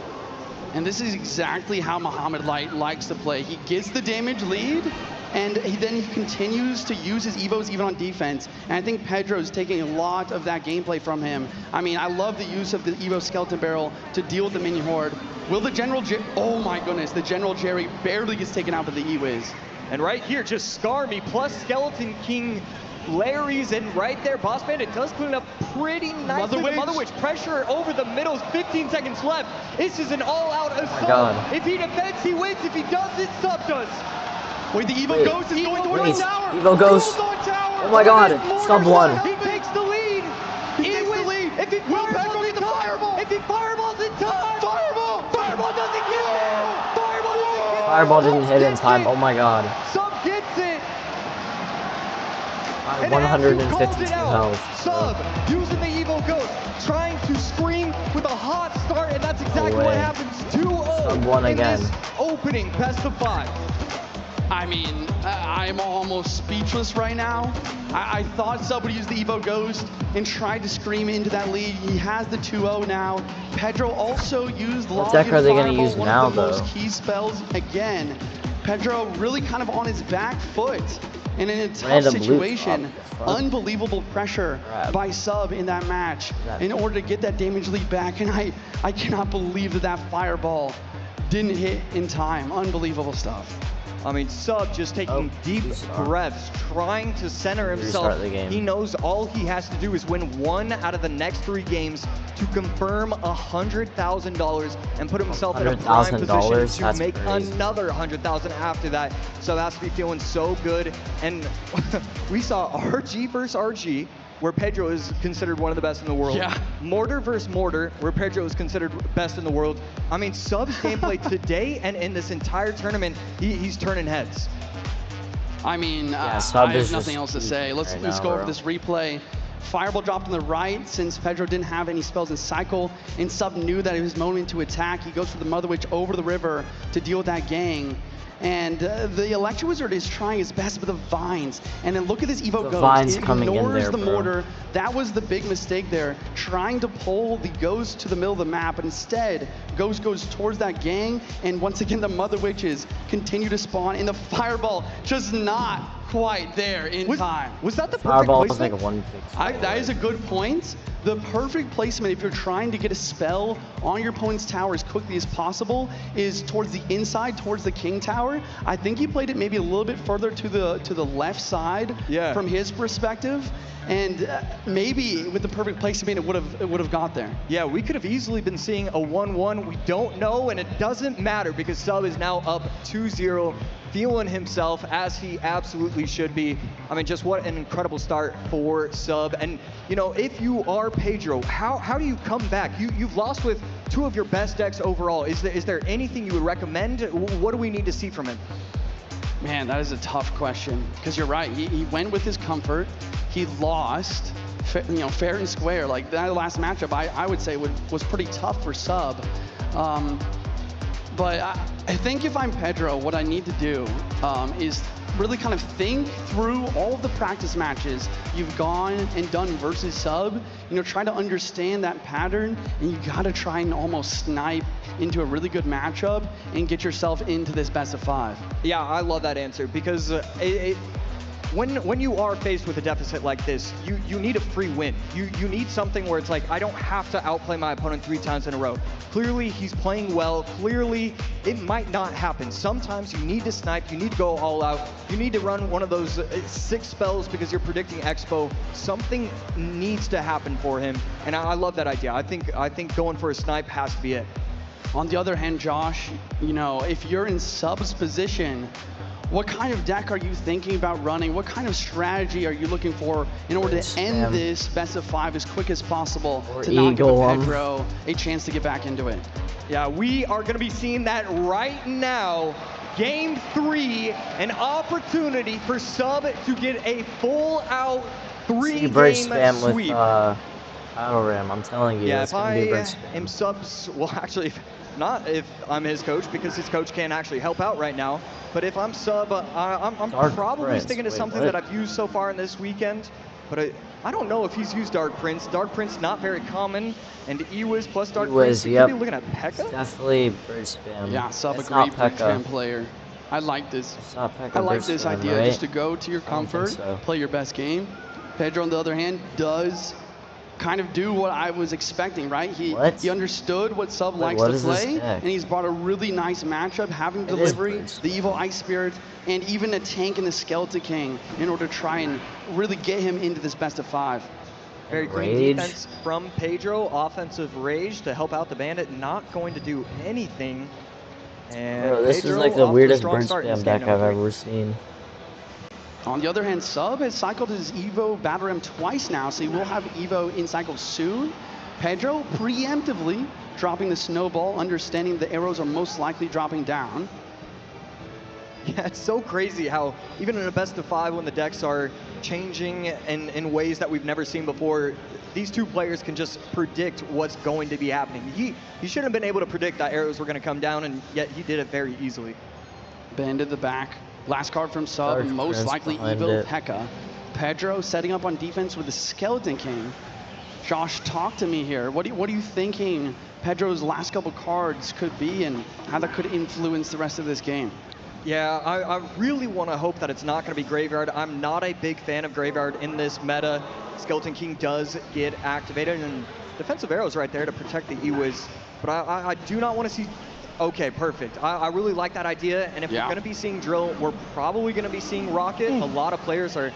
And this is exactly how Mohamed Light likes to play. He gets the damage lead, and then he continues to use his Evos even on defense. And I think Pedro's taking a lot of that gameplay from him. I mean, I love the use of the Evo Skeleton Barrel to deal with the Minion Horde. Will the General oh my goodness, the General Jerry barely gets taken out by the E-Wiz. And right here, just Scar Me plus Skeleton King Larry's, and right there, Boss Bandit does clean up pretty nicely. Mother Witch pressure over the middle, 15 seconds left. This is an all-out assault. If he defends, he wins. If he doesn't, Sub does. Wait, the Evo Ghost is going towards the tower. Evo Ghost. Oh my god, Sub won. He takes the lead. He takes the lead. If he fireballs in time. If he fireballs in time. Fireball doesn't get it. Fireball didn't hit in time. Oh my god. Sub gets it. 152 health. Sub using the Evo Ghost, trying to scream with a hot start, and that's exactly what happens. 2-0 Sub won again. This opening best of 5. I mean, I'm almost speechless right now. I thought Sub would use the Evo Ghost and tried to scream into that lead. He has the 2-0 now. Pedro also used What deck are they going to use now, though? Most key spells again. Pedro really kind of on his back foot. And in a tough situation, unbelievable pressure by Sub in that match in order to get that damage lead back. And I cannot believe that fireball didn't hit in time. Unbelievable stuff. I mean, Sub just taking deep breaths, trying to center himself. He knows all he has to do is win 1 out of the next 3 games to confirm $100,000 and put himself in a prime position to make another $100,000 after that. So that's be feeling so good. And we saw RG versus RG, where Pedro is considered one of the best in the world. Yeah. Mortar versus Mortar, where Pedro is considered best in the world. I mean, Sub's gameplay today and in this entire tournament, he's turning heads. I mean, yeah, I have nothing else to say. Let's go over this replay. Fireball dropped on the right since Pedro didn't have any spells in cycle, and Sub knew that it was moment to attack. He goes for the Mother Witch over the river to deal with that gang. And the Electro Wizard is trying his best with the Vines. And then look at this Evo Ghost. It ignores the mortar. That was the big mistake there. Trying to pull the Ghost to the middle of the map, but instead, Ghost goes towards that gang. And once again, the Mother Witches continue to spawn, and the Fireball just not quite there in time. Was that the perfect Fireball placement? was like a 1-6. That is a good point. The perfect placement, if you're trying to get a spell on your opponent's tower as quickly as possible, is towards the inside, towards the King Tower. I think he played it maybe a little bit further to the left side from his perspective. And maybe with the perfect placement, it would have got there. Yeah, we could have easily been seeing a 1-1. We don't know, and it doesn't matter because Sub is now up 2-0, feeling himself as he absolutely should be. I mean, just what an incredible start for Sub. And you know, if you are Pedro, how do you come back? You've lost with 2 of your best decks overall. Is there anything you would recommend? What do we need to see from him? Man, that is a tough question, because you're right. He went with his comfort. He lost, fair and square. Like that last matchup, I would say was pretty tough for Sub. But I think if I'm Pedro, what I need to do is really kind of think through all of the practice matches you've gone and done versus sub, you know, try to understand that pattern, and you gotta try and almost snipe into a really good matchup and get yourself into this best of 5. Yeah, I love that answer because when you are faced with a deficit like this, you need a free win. You need something where it's like, I don't have to outplay my opponent 3 times in a row. Clearly, he's playing well. Clearly, it might not happen. Sometimes you need to snipe. You need to go all out. You need to run one of those 6 spells because you're predicting Expo. Something needs to happen for him, and I love that idea. I think going for a snipe has to be it. On the other hand, Josh, you know, if you're in sub's position, what kind of deck are you thinking about running? What kind of strategy are you looking for in order to end this best of 5 as quick as possible to not give Pedro a chance to get back into it? Yeah, we are going to be seeing that right now. Game 3, an opportunity for sub to get a full out 3-game spam sweep. With, Battle Ram, I'm telling you, yeah, it's if gonna I be burst spam. am subs, well, actually, not if I'm his coach, because his coach can't actually help out right now. But if I'm sub, I'm probably sticking to something that I've used so far in this weekend. But I don't know if he's used Dark Prince. Dark Prince not very common, and Ewiz plus Dark Prince. You could be looking at P.E.K.K.A. It's definitely burst spam. Yeah, sub it's a great not spam player. I like this. It's not P.E.K.K.A. I like burst this spam, idea, right? just to go to your comfort, play your best game. Pedro, on the other hand, does kind of do what I was expecting, right? He understood what sub likes to play, and he's brought a really nice matchup, having delivery, the Evil Ice Spirit, and even a tank in the Skeleton King in order to try and really get him into this best of 5. Very clean defense from Pedro, offensive rage to help out the Bandit, not going to do anything. And Bro, this Pedro is like the weirdest strong burst start in spam this game deck I've number 3. ever seen. On the other hand, sub has cycled his Evo Battle Ram twice now, so he will have Evo in cycle soon. Pedro preemptively dropping the snowball, understanding the arrows are most likely dropping down. Yeah, it's so crazy how even in a best of 5 when the decks are changing in ways that we've never seen before, these two players can just predict what's going to be happening. He shouldn't have been able to predict that arrows were going to come down, and yet he did it very easily. Banded the back. Last card from sub, most likely Evil P.E.K.K.A. Pedro setting up on defense with the Skeleton King. Josh, talk to me here. What are you thinking Pedro's last couple cards could be and how that could influence the rest of this game? Yeah, I really want to hope that it's not going to be Graveyard. I'm not a big fan of Graveyard in this meta. Skeleton King does get activated, and defensive arrows right there to protect the Ewiz. But I do not want to see... Okay, perfect. I really like that idea, and if we're going to be seeing Drill, we're probably going to be seeing Rocket. A lot of players are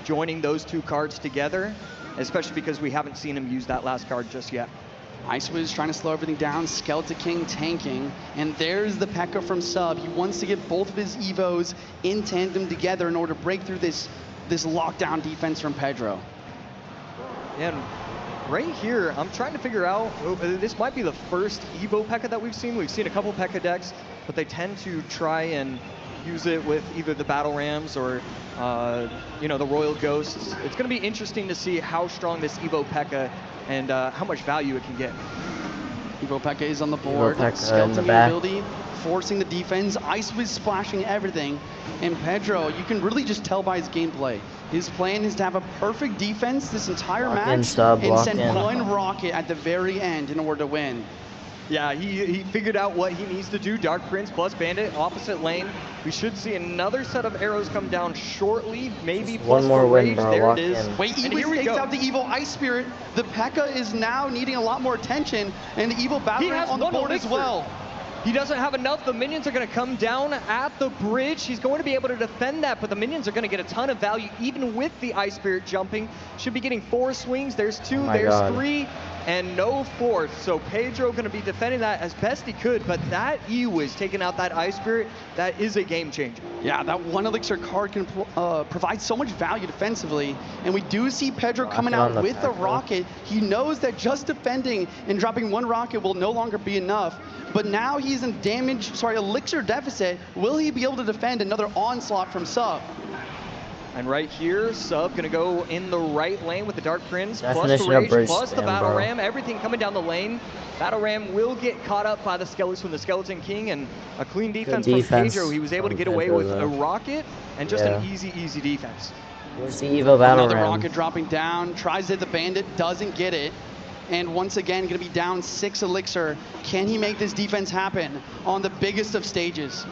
joining those two cards together, especially because we haven't seen him use that last card just yet. Icewiz trying to slow everything down, Skeleton King tanking, and there's the P.E.K.K.A. from sub. He wants to get both of his Evos in tandem together in order to break through this lockdown defense from Pedro. And right here, I'm trying to figure out, this might be the first Evo P.E.K.K.A. that we've seen. We've seen a couple P.E.K.K.A. decks, but they tend to try and use it with either the Battle Rams or you know, the Royal Ghosts. It's going to be interesting to see how strong this Evo P.E.K.K.A. and how much value it can get. Evo P.E.K.K.A. is on the board. Skeleton ability, forcing the defense. Icewiz splashing everything. And Pedro, you can really just tell by his gameplay. His plan is to have a perfect defense this entire match and send one rocket at the very end in order to win. Yeah, he figured out what he needs to do. Dark Prince plus Bandit, opposite lane. We should see another set of arrows come down shortly, maybe plus one more rage. win, bro. There it is. Wait, Ewiz takes out the Evil Ice Spirit. The P.E.K.K.A. is now needing a lot more attention, and the Evil Battle Ram on the board as well. He doesn't have enough. The minions are going to come down at the bridge. He's going to be able to defend that, but the minions are going to get a ton of value, even with the Ice Spirit jumping. Should be getting 4 swings. There's 2, there's 3, and no 4th. So Pedro going to be defending that as best he could, but that Ewiz taking out that Ice Spirit, that is a game changer. Yeah, that 1 Elixir card can provide so much value defensively, and we do see Pedro coming out with a rocket. He knows that just defending and dropping 1 rocket will no longer be enough, but now he's in elixir deficit. Will he be able to defend another onslaught from sub? And right here, Sub gonna go in the right lane with the Dark Prince, plus the Definition of Rage, bridge plus the spam, Battle bro. Ram, everything coming down the lane. Battle Ram will get caught up by the Skeleton from the Skeleton King, and a clean defense from Pedro. He was able to get away with a rocket and just an easy defense. Where's the Evo Battle Another Ram? rocket dropping down, tries to hit the Bandit, doesn't get it. And once again, gonna be down 6 elixir. Can he make this defense happen on the biggest of stages?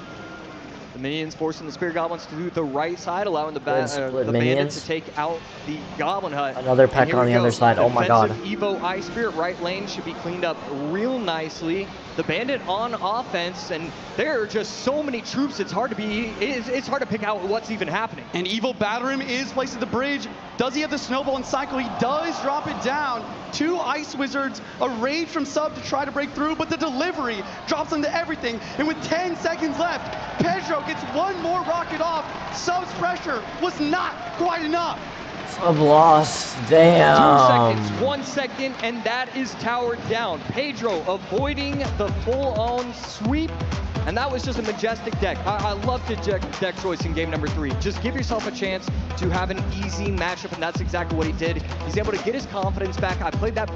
The minions forcing the Spirit Goblins to do the right side, allowing the Bandit to take out the Goblin Hut. Another peck on the other side. Oh my god. Evo Ice Spirit right lane should be cleaned up real nicely. The Bandit on offense, and there are just so many troops. It's hard to pick out what's even happening. And Evo Battlerim is placed at the bridge. Does he have the snowball and cycle? He does drop it down. 2 Ice Wizards, a raid from Sub to try to break through, but the delivery drops into everything. And with 10 seconds left, Pedro gets one more rocket off. Sub's pressure was not quite enough. Sub lost. Damn. 2 seconds, 1 second, and that is towered down. Pedro avoiding the full-on sweep, and that was just a majestic deck. I love the deck choice in game number 3. Just give yourself a chance to have an easy matchup, and that's exactly what he did. He's able to get his confidence back. I played that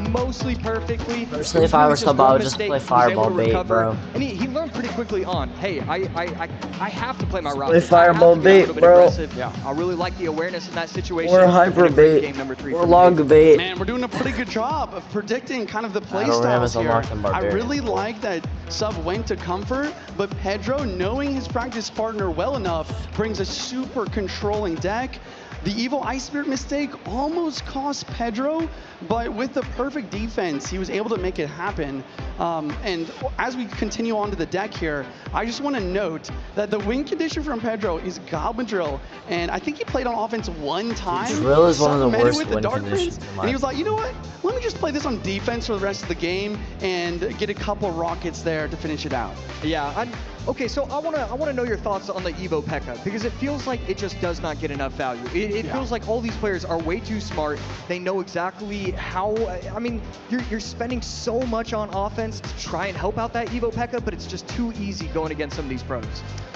mostly perfectly. Personally, if I were Sub, I would just play Fireball bait, bro. And he learned pretty quickly on, hey, I have to play my route. Play Fireball bait, bro. Yeah, I really like the awareness in that situation. Or Hyper bait. Game number 3 or Log bait. Man, we're doing a pretty good job of predicting kind of the play styles here. I really like that Sub went to Comfort, but Pedro, knowing his practice partner well enough, brings a super controlling deck. The Evo Ice Spirit mistake almost cost Pedro, but with the perfect defense, he was able to make it happen. And as we continue on to the deck here, I just want to note that the win condition from Pedro is Goblin Drill, and I think he played on offense 1 time. Drill is one of the worst with the win Dark conditions. Prince, and he was like, you know what? Let me just play this on defense for the rest of the game and get a couple rockets there to finish it out. Yeah. Okay, so I wanna know your thoughts on the Evo P.E.K.K.A. because it feels like it just does not get enough value. It feels like all these players are way too smart. They know exactly how. I mean, you're spending so much on offense to try and help out that Evo P.E.K.K.A., but it's just too easy going against some of these pros.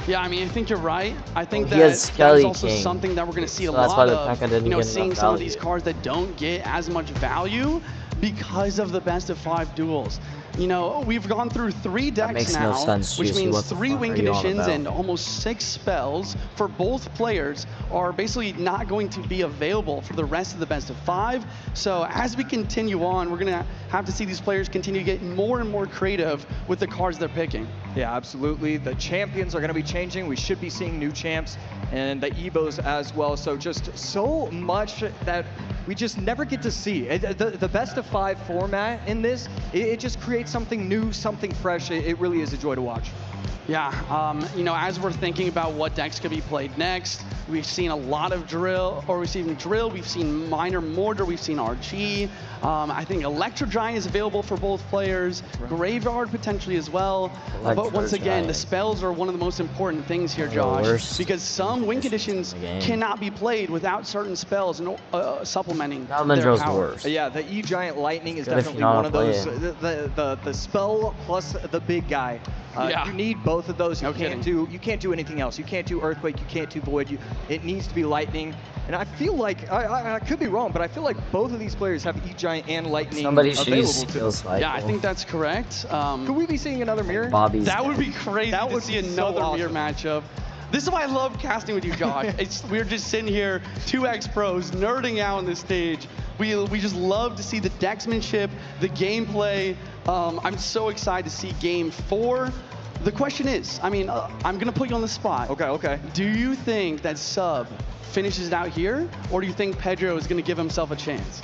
Yeah, I mean, I think you're right. I think that's also something that we're going to see a lot of. You know, seeing some of these cards that don't get as much value because of the best of 5 duels. You know, we've gone through 3 decks now, which means 3 win conditions and almost 6 spells for both players are basically not going to be available for the rest of the best of 5. So as we continue on, we're going to have to see these players continue to get more and more creative with the cards they're picking. Yeah, absolutely. The champions are going to be changing. We should be seeing new champs and the Evos as well. So just so much that we just never get to see. The best of 5 format in this, it just creates something new, something fresh. It really is a joy to watch. Yeah, you know, as we're thinking about what decks could be played next, we've seen a lot of drill, we've seen Minor Mortar, we've seen RG. I think Electro Giant is available for both players, Graveyard potentially as well. But once again, the spells are one of the most important things here, Josh, because some win conditions cannot be played without certain spells and supplementing their power. Yeah, the E-Giant Lightning is definitely one of those. The spell plus the big guy. You need both of those. You can't do anything else. You can't do Earthquake. You can't do Void. It needs to be Lightning. And I feel like I could be wrong, but I feel like both of these players have E-Giant and Lightning available to them. Yeah, I think that's correct. Could we be seeing another mirror? That would be crazy to see another mirror matchup. This is why I love casting with you, Josh. We're just sitting here, 2X pros, nerding out on this stage. We just love to see the decksmanship, the gameplay. I'm so excited to see game 4. The question is, I mean, I'm gonna put you on the spot. Okay. Do you think that Sub finishes it out here, or do you think Pedro is gonna give himself a chance?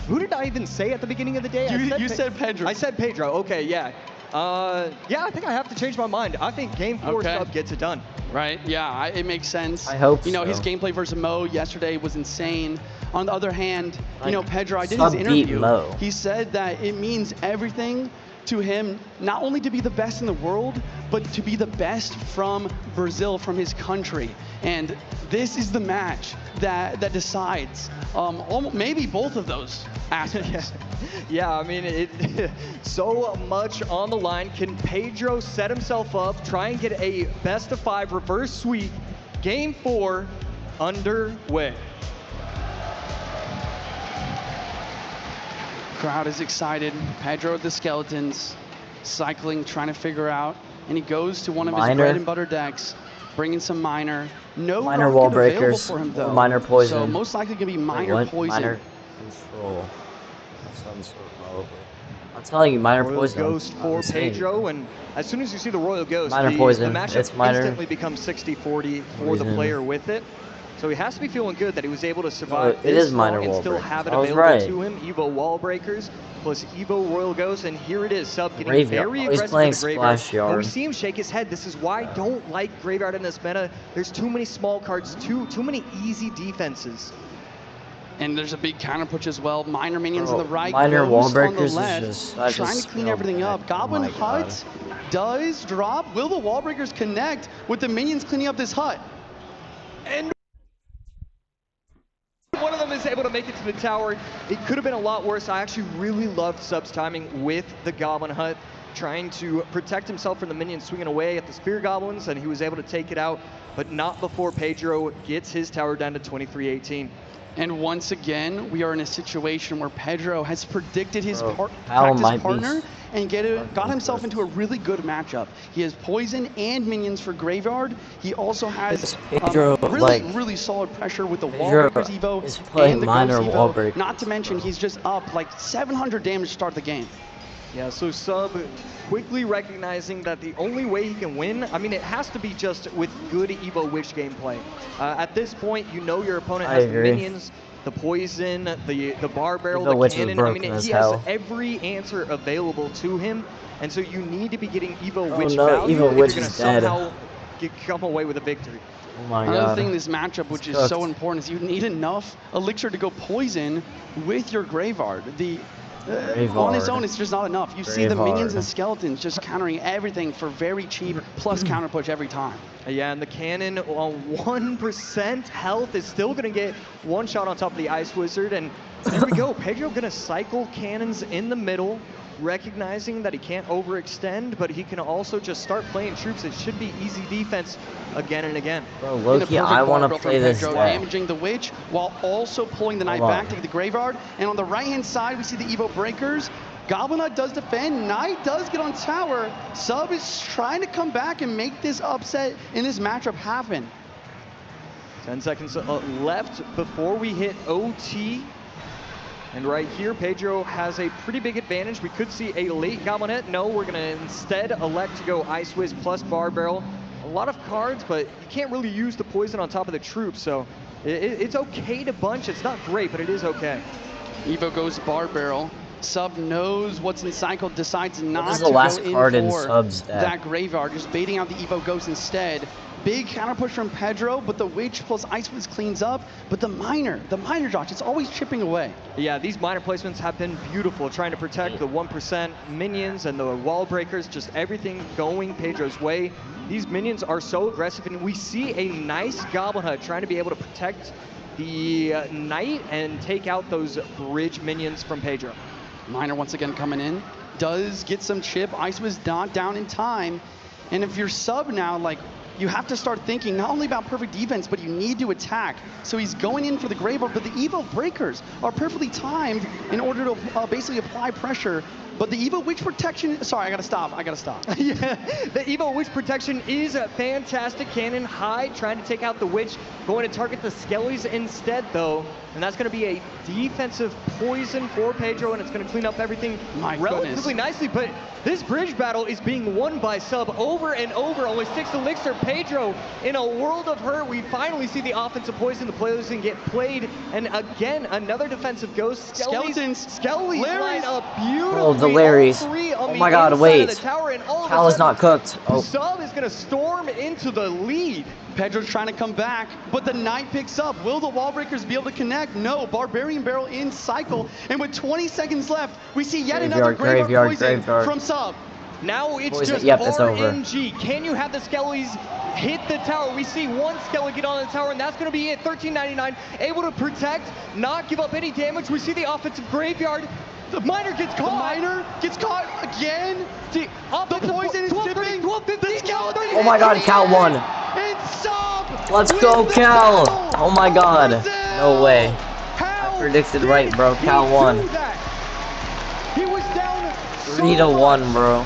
Who did I even say at the beginning of the day? You said Pedro. I said Pedro. Okay, yeah. Yeah, I think I have to change my mind. I think game 4 Sub gets it done. Right, yeah, it makes sense. I hope You know, his gameplay versus Mo yesterday was insane. On the other hand, you know, Pedro, I did his interview. He said that it means everything to him, not only to be the best in the world, but to be the best from Brazil, from his country. And this is the match that decides maybe both of those aspects. Yeah, I mean, so much on the line. Can Pedro set himself up, try and get a best of 5 reverse sweep, Game 4 underway. Crowd is excited. Pedro with the skeletons, cycling, trying to figure out, and he goes to one of his bread and butter decks, bringing some miner. No minor wall available breakers for him, though. Minor poison. So most likely gonna be minor poison. Minor control of some sort, probably. I'm telling you, minor Royal poison. Ghost for Pedro, and as soon as you see the Royal Ghost, minor the poison. matchup It's minor instantly becomes 60-40 for the player with it. So he has to be feeling good that he was able to survive it this is minor long and wall still breakers. have it I was available right. to him. Evo Wall Breakers plus Evo Royal Ghost, and here it is. Sub getting Graveyard. very He's aggressive playing with the Graveyard. Splash Yard. But we see him shake his head. This is why I don't like Graveyard in this meta. There's too many small cards, too many easy defenses. And there's a big counter push as well. Minor minions on the right, minor wall Ghost on the breakers left, is trying to clean everything up. Goblin Hut does drop. Will the wall breakers connect with the minions cleaning up this hut? And one of them is able to make it to the tower. It could have been a lot worse. I actually really loved Sub's timing with the Goblin Hut, trying to protect himself from the minions swinging away at the Spear Goblins, and he was able to take it out, but not before Pedro gets his tower down to 23-18. And once again, we are in a situation where Pedro has predicted his partner and got himself into a really good matchup. He has poison and minions for Graveyard. He also has really solid pressure with the Wall Breakers Evo and the Ghost Evo. Not to mention, he's just up like 700 damage to start the game. Yeah, so Sub quickly recognizing that the only way he can win, I mean, it has to be just with good Evo Witch gameplay. At this point, you know your opponent has the minions, the poison, the bar barrel, the cannon. I mean, he has every answer available to him, and so you need to be getting Evo Witch value if you're going to somehow come away with a victory. Oh my Another thing in this matchup, which is so important, is you need enough elixir to go poison with your Graveyard. On his own, it's just not enough. You see the minions and skeletons just countering everything for very cheap, plus counter push every time. Yeah, and the cannon on 1% health is still going to get one shot on top of the Ice Wizard. And here we go. Pedro going to cycle cannons in the middle, recognizing that he can't overextend, but he can also just start playing troops. It should be easy defense again and again. Bro, Loki, I want to play this deck. Damaging the Witch while also pulling the Knight back to the Graveyard. And on the right-hand side, we see the Evo Breakers. Goblin Knight does defend. Knight does get on tower. Sub is trying to come back and make this upset in this matchup happen. 10 seconds left before we hit OT. And right here, Pedro has a pretty big advantage. We could see a late Goblin Hit. No, we're going to instead elect to go Ice Wiz plus Bar Barrel. A lot of cards, but you can't really use the poison on top of the troops, so it's okay to bunch. It's not great, but it is okay. Evo goes Bar Barrel. Sub knows what's in cycle, decides not to the last go card in in for Sub's deck. that Graveyard, just baiting out the Evo Ghost instead. Big counter push from Pedro, but the Witch plus Ice Wiz cleans up. But the Miner, Josh, it's always chipping away. Yeah, these Miner placements have been beautiful, trying to protect the 1% minions and the wall breakers, just everything going Pedro's way. These minions are so aggressive, and we see a nice Goblin Hut trying to be able to protect the Knight and take out those bridge minions from Pedro. Miner once again coming in, does get some chip. Ice Wiz not down in time. And if you're Sub now, like, you have to start thinking not only about perfect defense, but you need to attack. So he's going in for the Graveyard, but the Evo Breakers are perfectly timed in order to basically apply pressure. But the Evo Witch Protection, sorry, I gotta stop. Yeah, the Evo Witch Protection is a fantastic. Cannon high, trying to take out the Witch, going to target the Skellies instead though. And that's gonna be a defensive poison for Pedro, and it's gonna clean up everything relatively nicely. But this bridge battle is being won by Sub over and over. Only 6 elixir. Pedro in a world of hurt. We finally see the offensive poison. The poison get played, and again another defensive ghost. Skellies line up beautifully. Oh, the Larrys. Oh my God! Wait. Cal is not cooked. Oh. Sub is gonna storm into the lead. Pedro's trying to come back, but the Knight picks up. Will the wall breakers be able to connect? No. Barbarian Barrel in cycle, and with 20 seconds left, we see yet another Graveyard poison from Sub. Now it's just it's RNG. Can you have the Skellies hit the tower? We see one Skelly get on the tower, and that's going to be it. 1399, able to protect, not give up any damage. We see the offensive Graveyard. The Miner gets caught. The Miner gets caught again. The poison is tipping. Oh my God, Cal won. And Sub Let's go, Cal! Oh my god. No way. I predicted right, bro. Cal won. He was down 3-1, bro.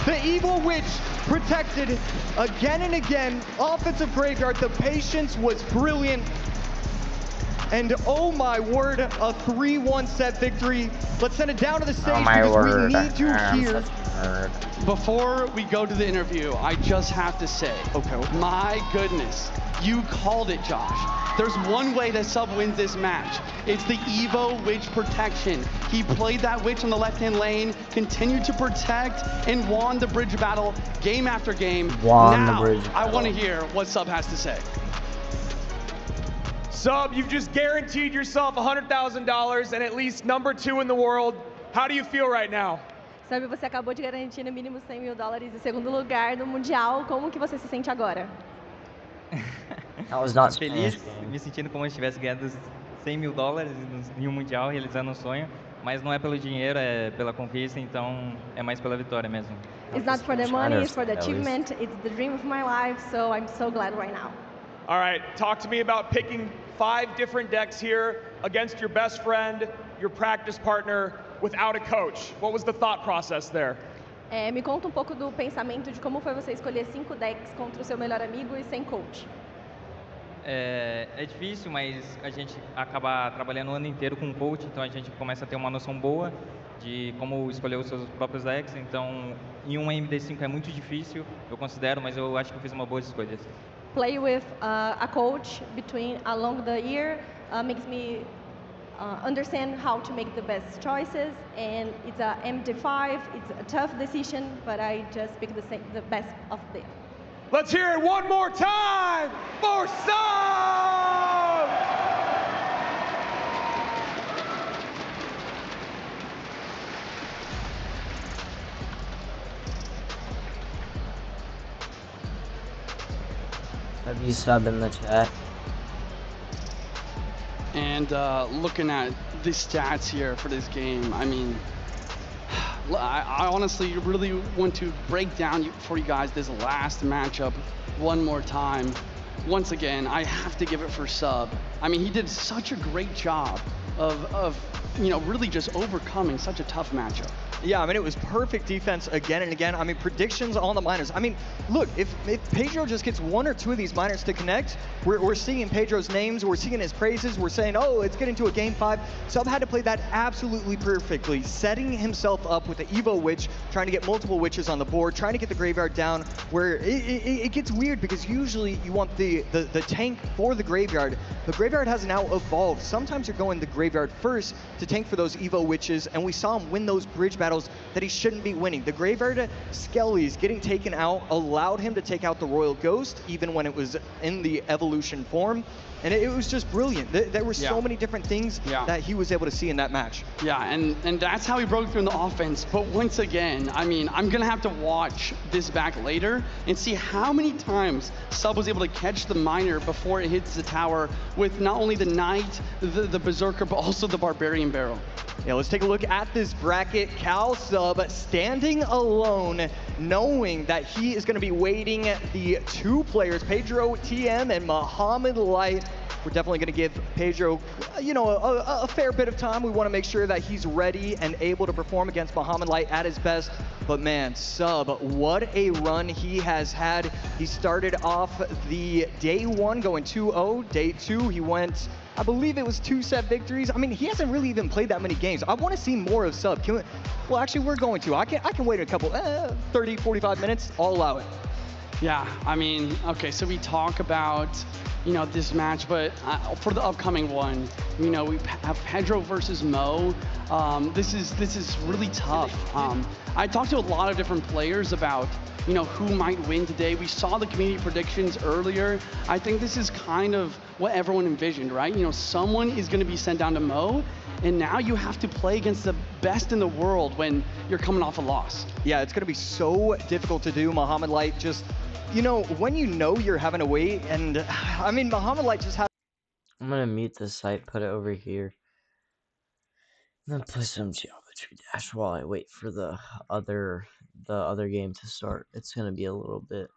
The Evil Witch protected again and again. Offensive graveyard, the patience was brilliant. And oh my word, a 3-1 set victory. Let's send it down to the stage because we need to hear. Before we go to the interview, I just have to say, my goodness, you called it, Josh. There's one way that Sub wins this match. It's the Evo Witch protection. He played that Witch on the left-hand lane, continued to protect, and won the bridge battle game after game. Now, I want to hear what Sub has to say. Sub, you've just guaranteed yourself $100,000 and at least #2 in the world. How do you feel right now? Sabe, você acabou de garantir no mínimo $100 mil em segundo lugar no Mundial. Como que você se sente agora? Feliz, me sentindo como se tivesse ganhado $100 mil em um Mundial, realizando um sonho. Mas não é pelo dinheiro, é pela conquista, então é mais pela vitória mesmo. It's not for the money, it's for the achievement. It's the dream of my life, so I'm so glad right now. All right, talk to me about picking 5 different decks here against your best friend, your practice partner, without a coach. What was the thought process there? Me conta pouco do pensamento de como foi você escolher 5 decks contra o seu melhor amigo e sem coach. É difícil, mas a gente acaba trabalhando o ano inteiro com um coach, então a gente começa a ter uma noção boa de como escolher os seus próprios decks. Então, em um MD5 é muito difícil, eu considero, mas eu acho que eu fiz uma boa escolha. Play with a coach along the year makes me understand how to make the best choices, and it's a MD5. It's a tough decision, but I just pick the best of them. Let's hear it one more time for Sub! Have you sub in the chat? And looking at the stats here for this game, I mean, I honestly really want to break down for you guys this last matchup one more time. Once again, I have to give it for Sub. I mean, he did such a great job of really just overcoming such a tough matchup. Yeah, I mean, it was perfect defense again and again. I mean, predictions on the minors. I mean, look, if Pedro just gets 1 or 2 of these minors to connect, we're seeing Pedro's names, we're seeing his praises, we're saying, oh, it's getting to a game 5. Sub had to play that absolutely perfectly, setting himself up with the Evo Witch, trying to get multiple witches on the board, trying to get the graveyard down, where it gets weird because usually you want the tank for the graveyard. The graveyard has now evolved. Sometimes you're going the graveyard first to tank for those Evo Witches, and we saw him win those bridge battles that he shouldn't be winning. The graveyard skellies getting taken out allowed him to take out the Royal Ghost, even when it was in the evolution form. And it was just brilliant. There were so many different things that he was able to see in that match. Yeah, and that's how he broke through in the offense. But once again, I mean, I'm going to have to watch this back later and see how many times Sub was able to catch the miner before it hits the tower with not only the Knight, the Berserker, but also the Barbarian Barrel. Yeah, let's take a look at this bracket. Cal Sub standing alone, knowing that he is going to be waiting the 2 players, Pedro TM and Muhammad Light. We're definitely going to give Pedro, a fair bit of time. We want to make sure that he's ready and able to perform against Muhammad Light at his best. But man, Sub, what a run he has had. He started off the day 1 going 2-0. Day 2, he went, I believe it was 2 set victories. I mean, he hasn't really even played that many games. I want to see more of Sub. Well, actually, we're going to. I can wait a couple, 30, 45 minutes. I'll allow it. Yeah, I mean, okay, so we talk about, this match, but for the upcoming one, we have Pedro versus Mo. This is really tough. I talked to a lot of different players about, who might win today. We saw the community predictions earlier. I think this is kind of what everyone envisioned, right? Someone is going to be sent down to Mo, and now you have to play against the best in the world when you're coming off a loss. Yeah, it's going to be so difficult to do. Muhammad Light just, when you're having to wait, and I mean, Muhammad Light just had. I'm gonna mute this site, put it over here. I'm gonna play some Geometry Dash while I wait for the other game to start. It's gonna be a little bit.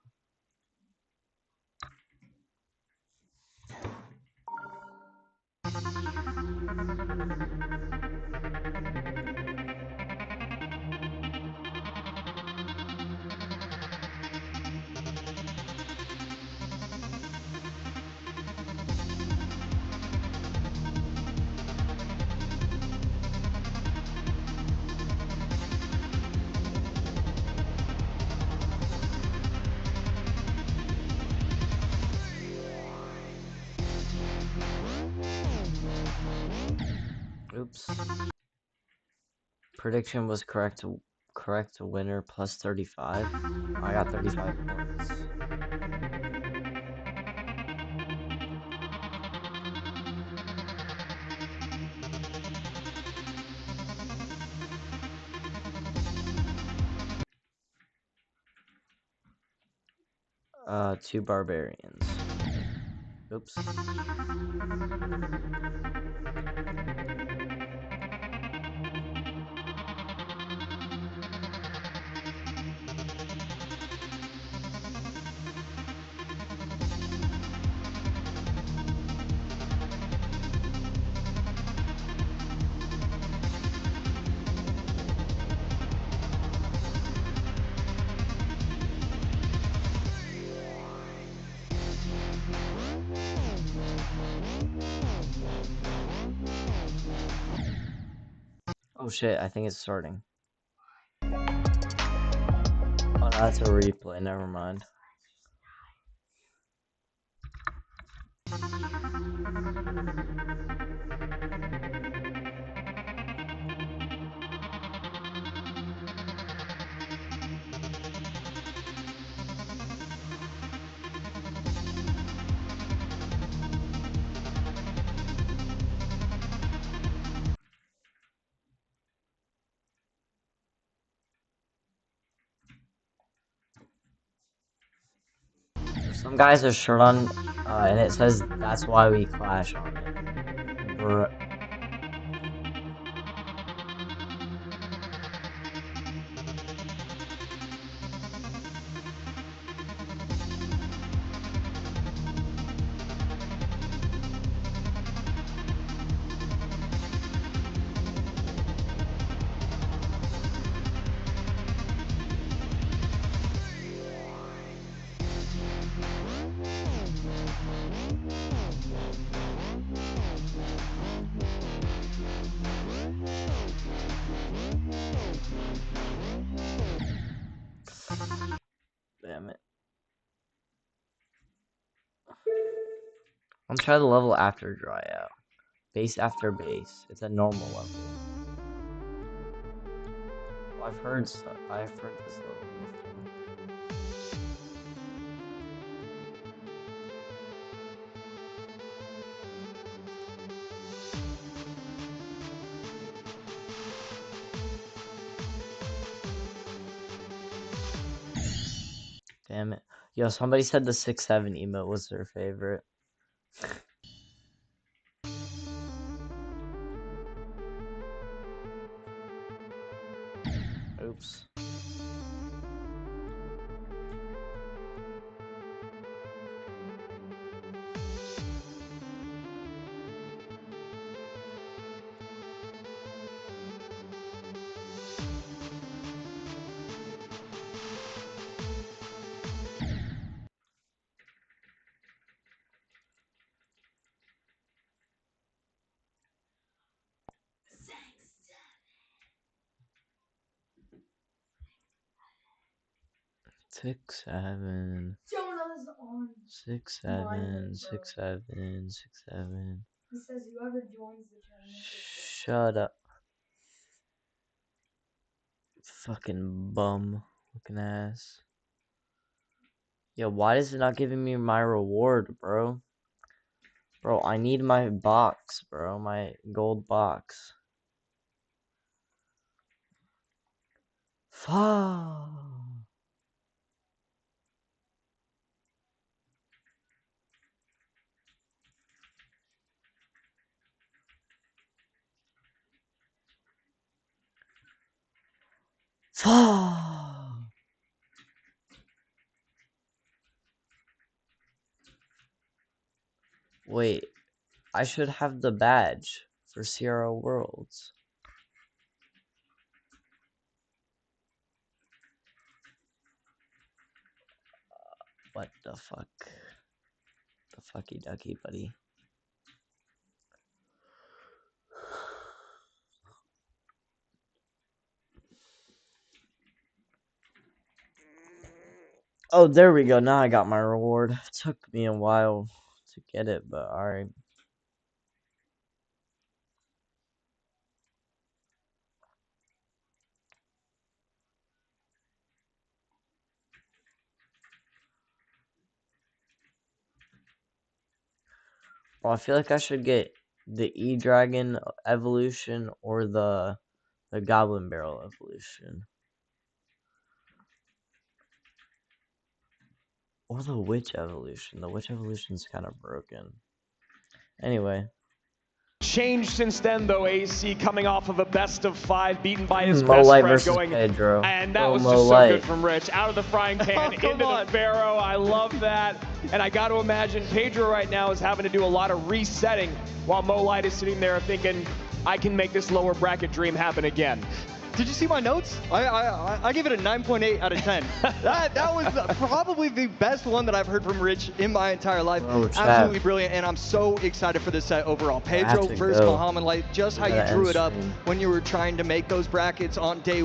Oops. Prediction was correct. Correct winner plus 35. I got 35 points. Two barbarians. Oops. Oh shit, I think it's starting. Oh, no, that's a replay, never mind. Some guys are shirt on, and it says that's why we clash on it. Bruh. Damn it. I'm trying to level after dry out. Base after base. It's a normal level. Well, I've heard this level before. Damn it. Yo, somebody said the 6-7 emote was their favorite. Oops. Six, seven. 6-7, 6-7, 6-7. He says whoever joins the tournament. Shut up. Fucking bum looking ass. Yo, why is it not giving me my reward, bro? Bro, I need my box, bro. My gold box. Fuck. Fuck. Wait, I should have the badge for Sierra Worlds. What the fuck? The fucky ducky, buddy. Oh, there we go. Now I got my reward. It took me a while to get it, but alright. Well, I feel like I should get the E-Dragon evolution or the Goblin Barrel evolution. Or the Witch evolution. The Witch evolution's kind of broken. Anyway. Changed since then, though, AC coming off of a best of 5, beaten by his Mo best Light friend versus going. Pedro. And that Oh, was Mo just so Light. good from Rich. Out of the frying pan, into the Pharaoh. I love that. And I got to imagine Pedro right now is having to do a lot of resetting while Mo Light is sitting there thinking, I can make this lower bracket dream happen again. Did you see my notes? I gave it a 9.8 out of 10. that was probably the best one that I've heard from Rich in my entire life. Oh, Absolutely brilliant, and I'm so excited for this set overall. Pedro versus Muhammad Light, just how you drew it up when you were trying to make those brackets on day